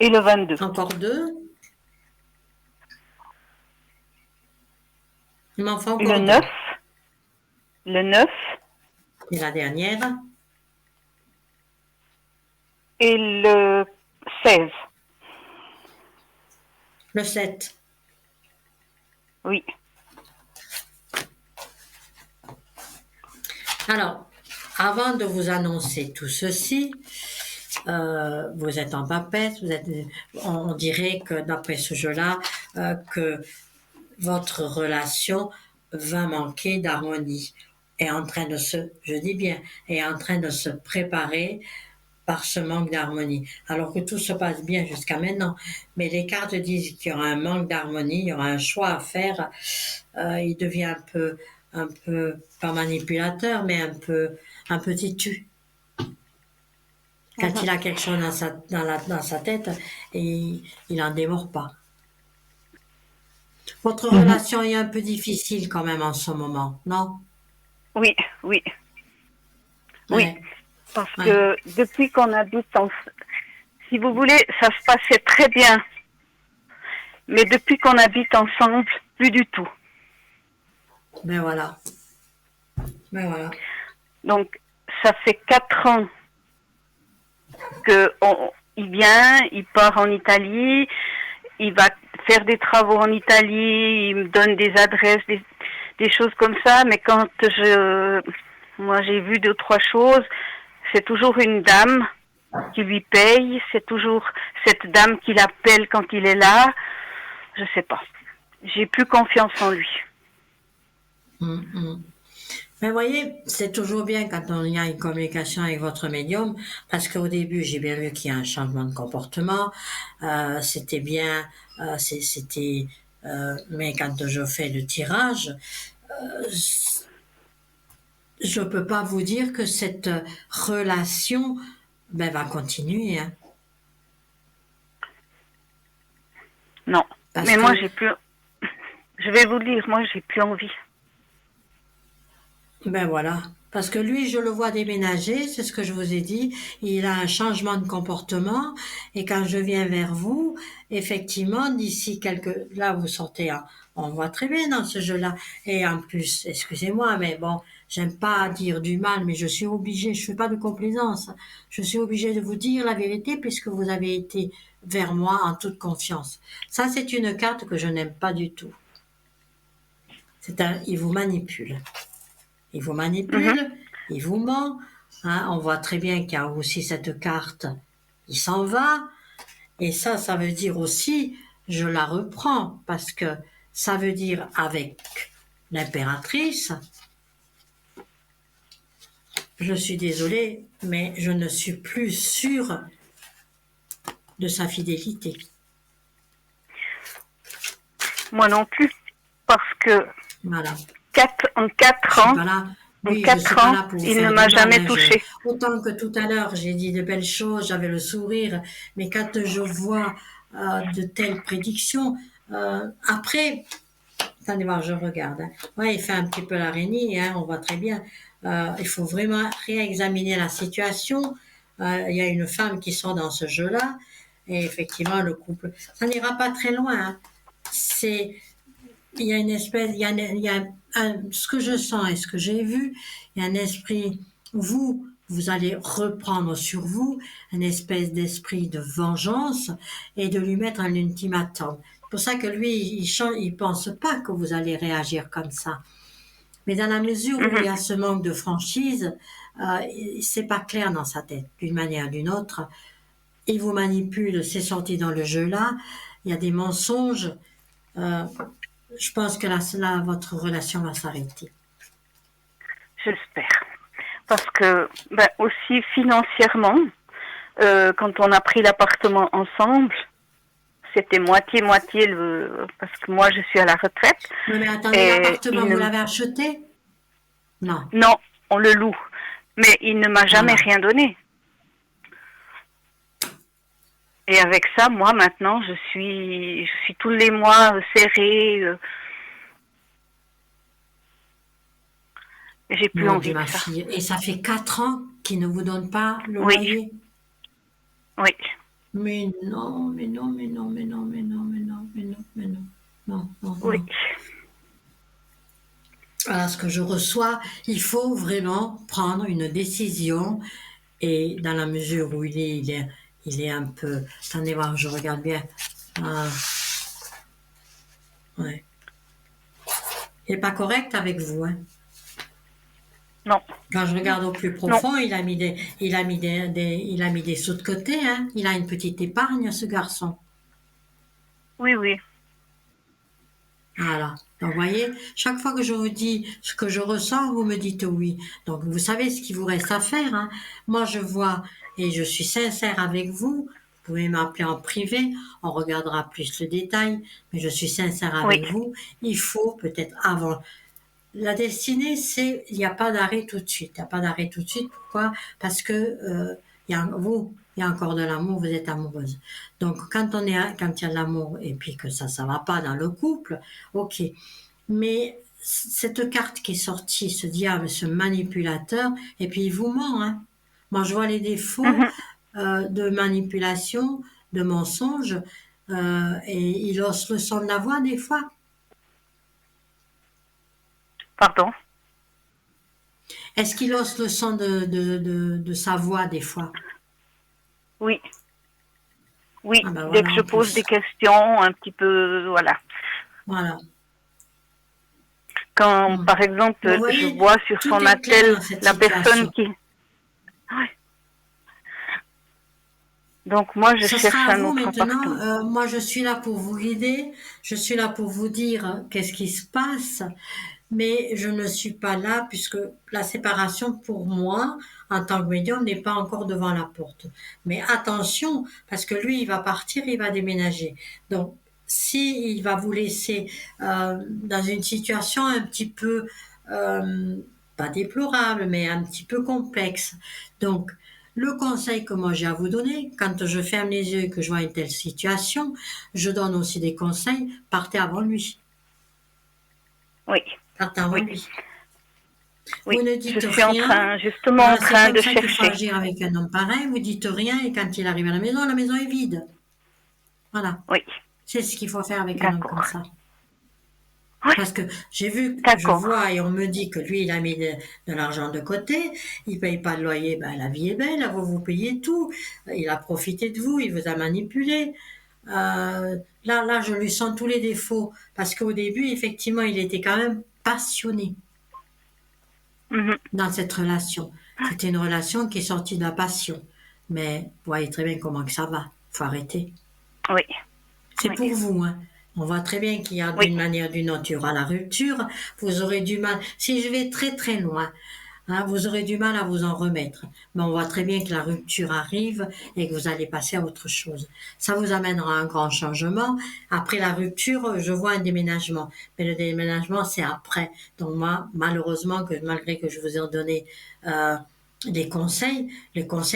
et le 22. encore 2. Il m'en faut Le encore 2. 9, le 9 Et la dernière, et le 16. le 7. Oui. Alors, avant de vous annoncer tout ceci, vous êtes en papette, on dirait que d'après ce jeu-là, que votre relation va manquer d'harmonie, est en train de se, je dis bien, est en train de se préparer par ce manque d'harmonie. Alors que tout se passe bien jusqu'à maintenant, mais les cartes disent qu'il y aura un manque d'harmonie, il y aura un choix à faire. Il devient un peu, pas manipulateur, mais un peu têtu. Quand il a quelque chose dans sa tête, et il n'en démord pas. Votre Mhm. relation est un peu difficile quand même en ce moment, non? Oui, oui, oui. Ouais, Parce ouais. que depuis qu'on habite si vous voulez, ça se passait très bien. Mais depuis qu'on habite ensemble, plus du tout. Ben voilà. Ben voilà. Donc, ça fait 4 ans que il vient, il part en Italie, il va faire des travaux en Italie, il me donne des adresses, des choses comme ça. Mais quand moi j'ai vu 2, 3 choses, c'est toujours une dame qui lui paye, c'est toujours cette dame qui l'appelle quand il est là. Je sais pas. J'ai plus confiance en lui. Hum, hum. Mais voyez, c'est toujours bien quand on y a une communication avec votre médium, parce qu'au début, j'ai bien vu qu'il y a un changement de comportement. C'était bien, c'était, mais quand je fais le tirage, je peux pas vous dire que cette relation, ben, va continuer, hein. Non. Parce Mais moi que, j'ai plus. Je vais vous le dire, moi j'ai plus envie. ben voilà. Parce que lui, je le vois déménager, c'est ce que je vous ai dit. Il a un changement de comportement. Et quand je viens vers vous, effectivement, d'ici quelques... Là, vous sortez, on voit très bien dans ce jeu-là. Et en plus, excusez-moi, mais bon, j'aime pas dire du mal, mais je suis obligée, je fais pas de complaisance. Je suis obligée de vous dire la vérité puisque vous avez été vers moi en toute confiance. Ça, c'est une carte que je n'aime pas du tout. Il vous manipule. Il vous manipule, il vous ment. Hein, on voit très bien qu'il y a aussi cette carte, il s'en va. Et ça veut dire aussi, je la reprends, parce que ça veut dire avec l'impératrice, je suis désolée, mais je ne suis plus sûre de sa fidélité. Moi non plus, parce que Voilà. en 4 ans, Oui, en 4 ans, il ne m'a jamais touché. Autant que tout à l'heure, j'ai dit de belles choses, j'avais le sourire, mais quand je vois de telles prédictions, après, attendez voir, je regarde. Hein. Ouais, il fait un petit peu l'araignée, hein, on voit très bien. Il faut vraiment réexaminer la situation. Il y a une femme qui sort dans ce jeu-là, et effectivement, le couple, ça n'ira pas très loin. Hein. Il y a une espèce, ce que je sens et ce que j'ai vu, il y a un esprit, vous allez reprendre sur vous une espèce d'esprit de vengeance et de lui mettre un ultimatum. C'est pour ça que lui, il pense pas que vous allez réagir comme ça. Mais dans la mesure où il y a ce manque de franchise, c'est pas clair dans sa tête, d'une manière ou d'une autre. Il vous manipule, c'est sorti dans le jeu là. Il y a des mensonges. Je pense que là, votre relation va s'arrêter. J'espère. Parce que, aussi financièrement, quand on a pris l'appartement ensemble, c'était moitié-moitié, parce que moi, je suis à la retraite. Mais attendez, l'appartement, vous l'avez acheté? Non. Non, on le loue. Mais il ne m'a jamais rien donné. Et avec ça, moi, maintenant, je suis tous les mois serrée. J'ai plus envie de ça. Fille. Et ça fait 4 ans qu'il ne vous donne pas le loyer? Oui. Mais non. Non. Oui. Alors, ce que je reçois, il faut vraiment prendre une décision. Et dans la mesure où il est un peu... Attendez voir, je regarde bien. Ouais. Il n'est pas correct avec vous, hein? Non. Quand je regarde au plus profond, non. il a mis des sous de côté, hein. Il a une petite épargne, ce garçon. Oui. Voilà. Donc, vous voyez, chaque fois que je vous dis ce que je ressens, vous me dites oui. Donc, vous savez ce qu'il vous reste à faire, hein. Moi, je vois et je suis sincère avec vous. Vous pouvez m'appeler en privé, on regardera plus le détail, mais je suis sincère avec vous. Il faut peut-être avant... La destinée, il n'y a pas d'arrêt tout de suite. Il n'y a pas d'arrêt tout de suite. Pourquoi? Parce que il y a encore de l'amour, vous êtes amoureuse. Donc, quand il y a de l'amour et puis que ça va pas dans le couple, ok. Mais cette carte qui est sortie, ce diable, ce manipulateur, et puis il vous ment, hein. Moi, je vois les défauts de manipulation, de mensonge, et il hausse le son de la voix des fois. Pardon? Est-ce qu'il hausse le son de sa voix des fois? Oui. Dès que je pose des questions, un petit peu, voilà. Quand, par exemple, je vois sur son attel la personne qui... Oui. Donc moi, je cherche un autre appartement. Moi, je suis là pour vous guider, je suis là pour vous dire qu'est-ce qui se passe. Mais je ne suis pas là puisque la séparation pour moi, en tant que médium, n'est pas encore devant la porte. Mais attention, parce que lui, il va partir, il va déménager. Donc, s'il va vous laisser dans une situation un petit peu, pas déplorable, mais un petit peu complexe. Donc, le conseil que moi j'ai à vous donner, quand je ferme les yeux et que je vois une telle situation, je donne aussi des conseils, partez avant lui. Oui. Partez avant lui. Oui, Vous ne dites je suis rien. justement en train de C'est comme ça qu'il faut chercher. agir avec un homme pareil. Vous dites rien et quand il arrive à la maison est vide. Voilà. Oui, C'est ce qu'il faut faire avec un homme comme d'accord. ça. Oui, Parce que je d'accord. vois et on me dit que lui, il a mis de l'argent de côté, il paye pas de loyer, ben la vie est belle, vous payez tout. Il a profité de vous, il vous a manipulé. Là, je lui sens tous les défauts. Parce qu'au début, effectivement, il était quand même passionné Mhm. dans cette relation. C'était une relation qui est sortie de la passion. Mais vous voyez très bien comment que ça va. Faut arrêter. Oui, C'est oui, pour vous, hein. On voit très bien qu'il y a oui, d'une manière ou d'une autre, il y aura la rupture. Vous aurez du mal. Si je vais très très loin, hein, vous aurez du mal à vous en remettre. Mais on voit très bien que la rupture arrive et que vous allez passer à autre chose. Ça vous amènera un grand changement. Après la rupture, je vois un déménagement. Mais le déménagement, c'est après. Donc moi, malheureusement, malgré que je vous ai donné les conseils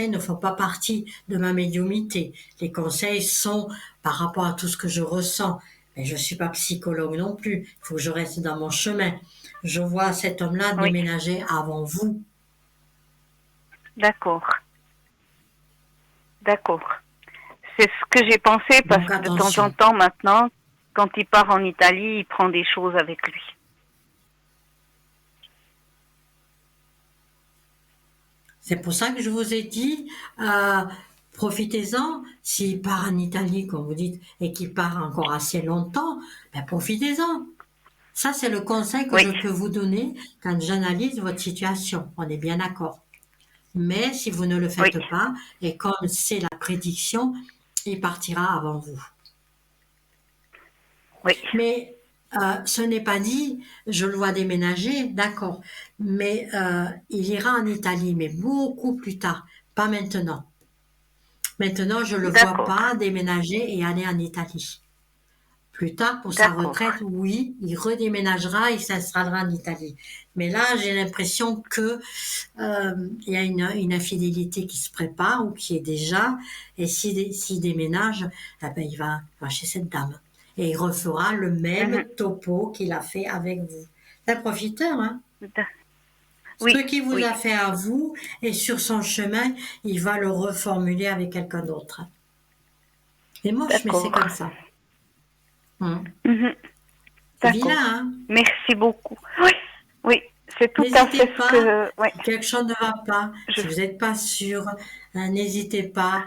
ne font pas partie de ma médiumnité. Les conseils sont par rapport à tout ce que je ressens. Mais je ne suis pas psychologue non plus. Il faut que je reste dans mon chemin. Je vois cet homme-là oui, déménager avant vous. d'accord, d'accord. C'est ce que j'ai pensé parce Donc que de temps en attention. temps maintenant, quand il part en Italie, il prend des choses avec lui. C'est pour ça que je vous ai dit, profitez-en. S'il part en Italie, comme vous dites, et qu'il part encore assez longtemps, ben profitez-en. Ça, c'est le conseil que Oui, je peux vous donner quand j'analyse votre situation. On est bien d'accord. Mais si vous ne le oui, faites pas, et comme c'est la prédiction, il partira avant vous. oui, Mais ce n'est pas dit, je le vois déménager, d'accord. Mais il ira en Italie, mais beaucoup plus tard, pas maintenant. Maintenant, je ne le vois d'accord, pas déménager et aller en Italie. Plus tard, pour sa d'accord. retraite, oui, il redéménagera, il s'installera en Italie. Mais là, j'ai l'impression que il y a une infidélité qui se prépare ou qui est déjà. Et s'il déménage, eh ben, il va chez cette dame. Et il refera le même Mhm. topo qu'il a fait avec vous. C'est un profiteur, hein. Da- Ce Oui, qu'il vous oui, a fait à vous, et sur son chemin, il va le reformuler avec quelqu'un d'autre. C'est moche, mais c'est d'accord. comme ça. Mhm. C'est vilain, D'accord. hein. Merci beaucoup. Oui, oui, c'est tout à N'hésitez fait ce pas, que. Oui, si quelque chose ne va pas, je. si vous n'êtes pas sûr, n'hésitez pas,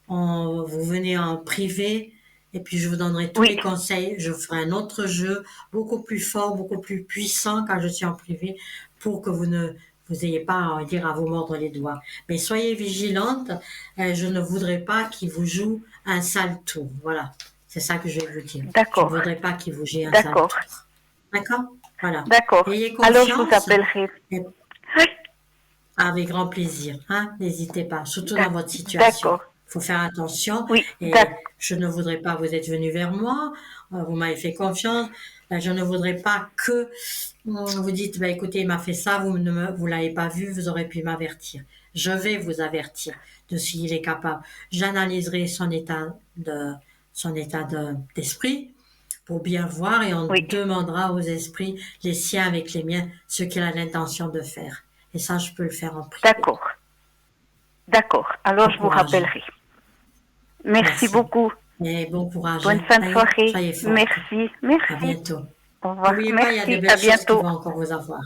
vous venez en privé et puis je vous donnerai tous Oui, les conseils. Je ferai un autre jeu beaucoup plus fort, beaucoup plus puissant quand je suis en privé pour que vous ayez pas à vous mordre les doigts. Mais soyez vigilante, je ne voudrais pas qu'il vous joue un sale tour. Voilà, c'est ça que je vais vous dire. Je ne d'accord, voudrais pas qu'il vous joue un sale d'accord, tour. D'accord? Voilà. d'accord. Ayez Alors je vous confiance appellerai. et Oui, avec grand plaisir. Hein? N'hésitez pas, surtout dans votre situation. d'accord. Il faut faire attention Oui, et je ne voudrais pas, vous êtes venu vers moi, vous m'avez fait confiance, je ne voudrais pas que vous dites, bah, écoutez, il m'a fait ça, vous l'avez pas vu, vous aurez pu m'avertir. Je vais vous avertir de s'il est capable. J'analyserai d'esprit pour bien voir et on oui, demandera aux esprits, les siens avec les miens, ce qu'il a l'intention de faire. Et ça, je peux le faire en privé. d'accord, d'accord. Alors Bon je vous courage. rappellerai. Merci Merci. beaucoup. Et bon courage. Bonne fin de Allez, soirée. soyez forte. Merci, À merci. bientôt. Au revoir. N'oubliez pas, il y a de Merci, belles à choses qui bientôt. vont encore vous avoir.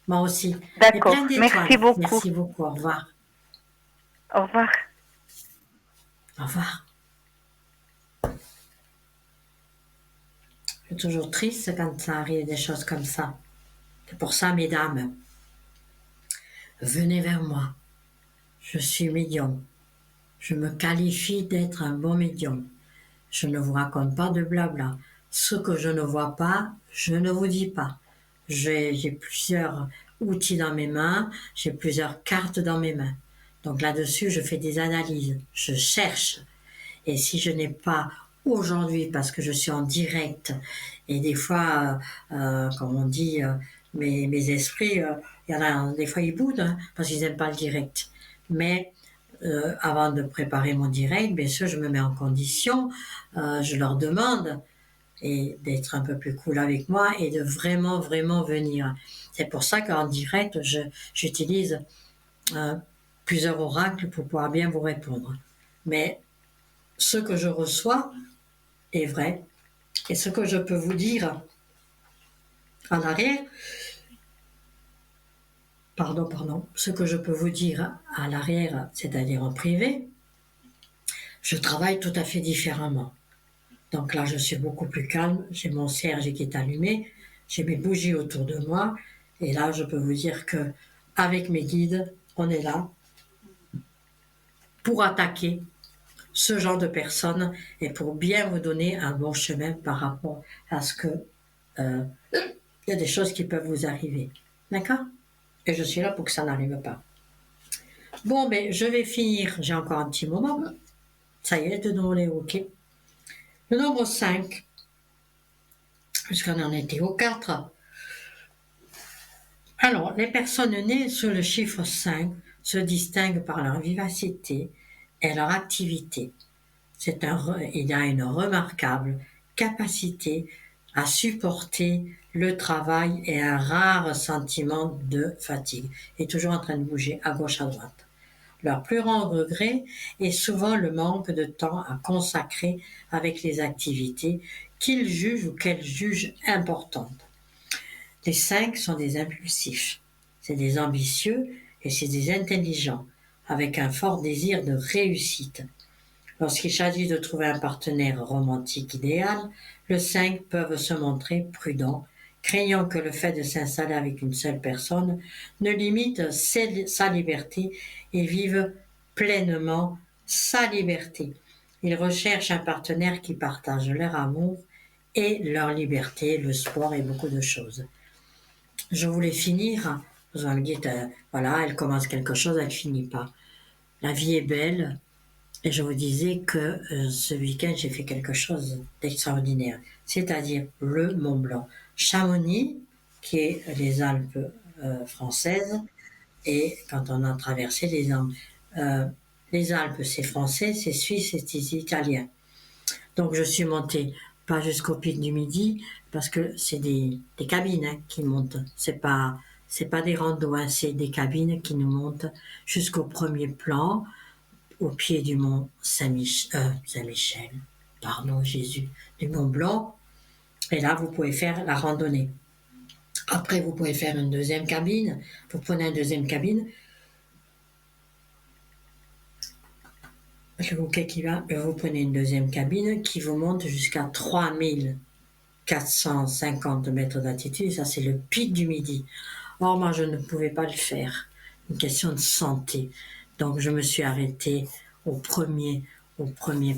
Moi aussi. Et D'accord, plein merci d'étoiles. beaucoup. Merci beaucoup. Au revoir. Au revoir. Au revoir. Je suis toujours triste quand ça arrive des choses comme ça. C'est pour ça, mesdames, venez vers moi. Je suis médium. Je me qualifie d'être un bon médium. Je ne vous raconte pas de blabla. Ce que je ne vois pas, je ne vous dis pas. J'ai plusieurs outils dans mes mains, j'ai plusieurs cartes dans mes mains. Donc là-dessus, je fais des analyses, je cherche. Et si je n'ai pas aujourd'hui, parce que je suis en direct, et des fois, comme on dit, mes esprits, il y en a des fois ils boudent, hein, parce qu'ils n'aiment pas le direct. Mais avant de préparer mon direct, bien sûr, je me mets en condition, je leur demande et d'être un peu plus cool avec moi et de vraiment, vraiment venir. C'est pour ça qu'en direct, j'utilise plusieurs oracles pour pouvoir bien vous répondre. Mais ce que je reçois est vrai. Et ce que je peux vous dire en arrière, ce que je peux vous dire à l'arrière, c'est-à-dire en privé, je travaille tout à fait différemment. Donc là, je suis beaucoup plus calme, j'ai mon cierge qui est allumé, j'ai mes bougies autour de moi, et là, je peux vous dire que avec mes guides, on est là pour attaquer ce genre de personnes et pour bien vous donner un bon chemin par rapport à ce que il y a des choses qui peuvent vous arriver. D'accord? Et je suis là pour que ça n'arrive pas. Bon, mais je vais finir, j'ai encore un petit moment. Ça y est, de nouveau les OK. Le nombre 5, puisqu'on en était au 4. Alors, les personnes nées sur le chiffre 5 se distinguent par leur vivacité et leur activité. Il y a une remarquable capacité à supporter le travail et un rare sentiment de fatigue, et toujours en train de bouger à gauche à droite. Leur plus grand regret est souvent le manque de temps à consacrer avec les activités qu'ils jugent ou qu'elles jugent importantes. Les 5 sont des impulsifs, c'est des ambitieux et c'est des intelligents, avec un fort désir de réussite. Lorsqu'il s'agit de trouver un partenaire romantique idéal, les 5 peuvent se montrer prudents, craignant que le fait de s'installer avec une seule personne ne limite sa liberté et vive pleinement sa liberté. Ils recherchent un partenaire qui partage leur amour et leur liberté, le sport et beaucoup de choses. Je voulais finir, vous me dites, voilà, elle commence quelque chose, elle finit pas. La vie est belle. Et je vous disais que ce week-end, j'ai fait quelque chose d'extraordinaire, c'est-à-dire le Mont Blanc. Chamonix, qui est les Alpes françaises, et quand on a traversé les Alpes, c'est français, c'est suisse, c'est italien. Donc je suis montée, pas jusqu'au pic du Midi, parce que c'est des cabines qui montent. C'est pas des randos, c'est des cabines qui nous montent jusqu'au premier plan, au pied du mont Saint-Michel, du Mont Blanc. Et là, vous pouvez faire la randonnée. Après, vous pouvez faire une deuxième cabine. Vous prenez une deuxième cabine. Le bouquet qui va, vous prenez une deuxième cabine qui vous monte jusqu'à 3450 mètres d'altitude. Ça, c'est le pic du Midi. Or, moi, je ne pouvais pas le faire. Une question de santé. Donc, je me suis arrêtée au premier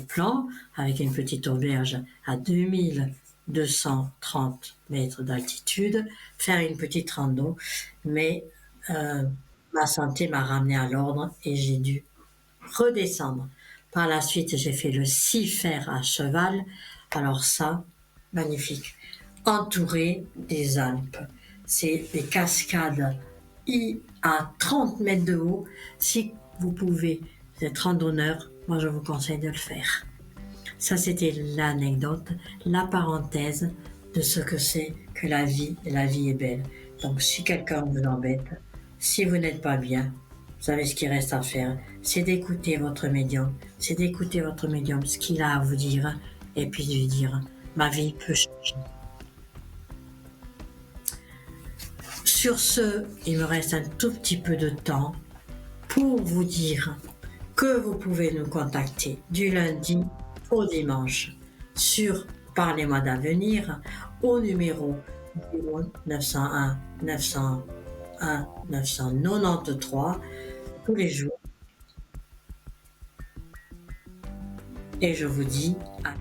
plan avec une petite auberge à 2230 mètres d'altitude, faire une petite rando, mais ma santé m'a ramené à l'ordre et j'ai dû redescendre. Par la suite, j'ai fait le 6 fer à cheval. Alors ça, magnifique. Entouré des Alpes. C'est des cascades à 30 mètres de haut. Si vous pouvez, vous êtes randonneur, moi je vous conseille de le faire. Ça, c'était l'anecdote, la parenthèse de ce que c'est que la vie est belle. Donc si quelqu'un vous embête, si vous n'êtes pas bien, vous savez ce qu'il reste à faire, c'est d'écouter votre médium, ce qu'il a à vous dire, et puis de lui dire, ma vie peut changer. Sur ce, il me reste un tout petit peu de temps pour vous dire que vous pouvez nous contacter du lundi au dimanche sur Parlez-moi d'avenir au numéro 901 901 993 tous les jours. Et je vous dis à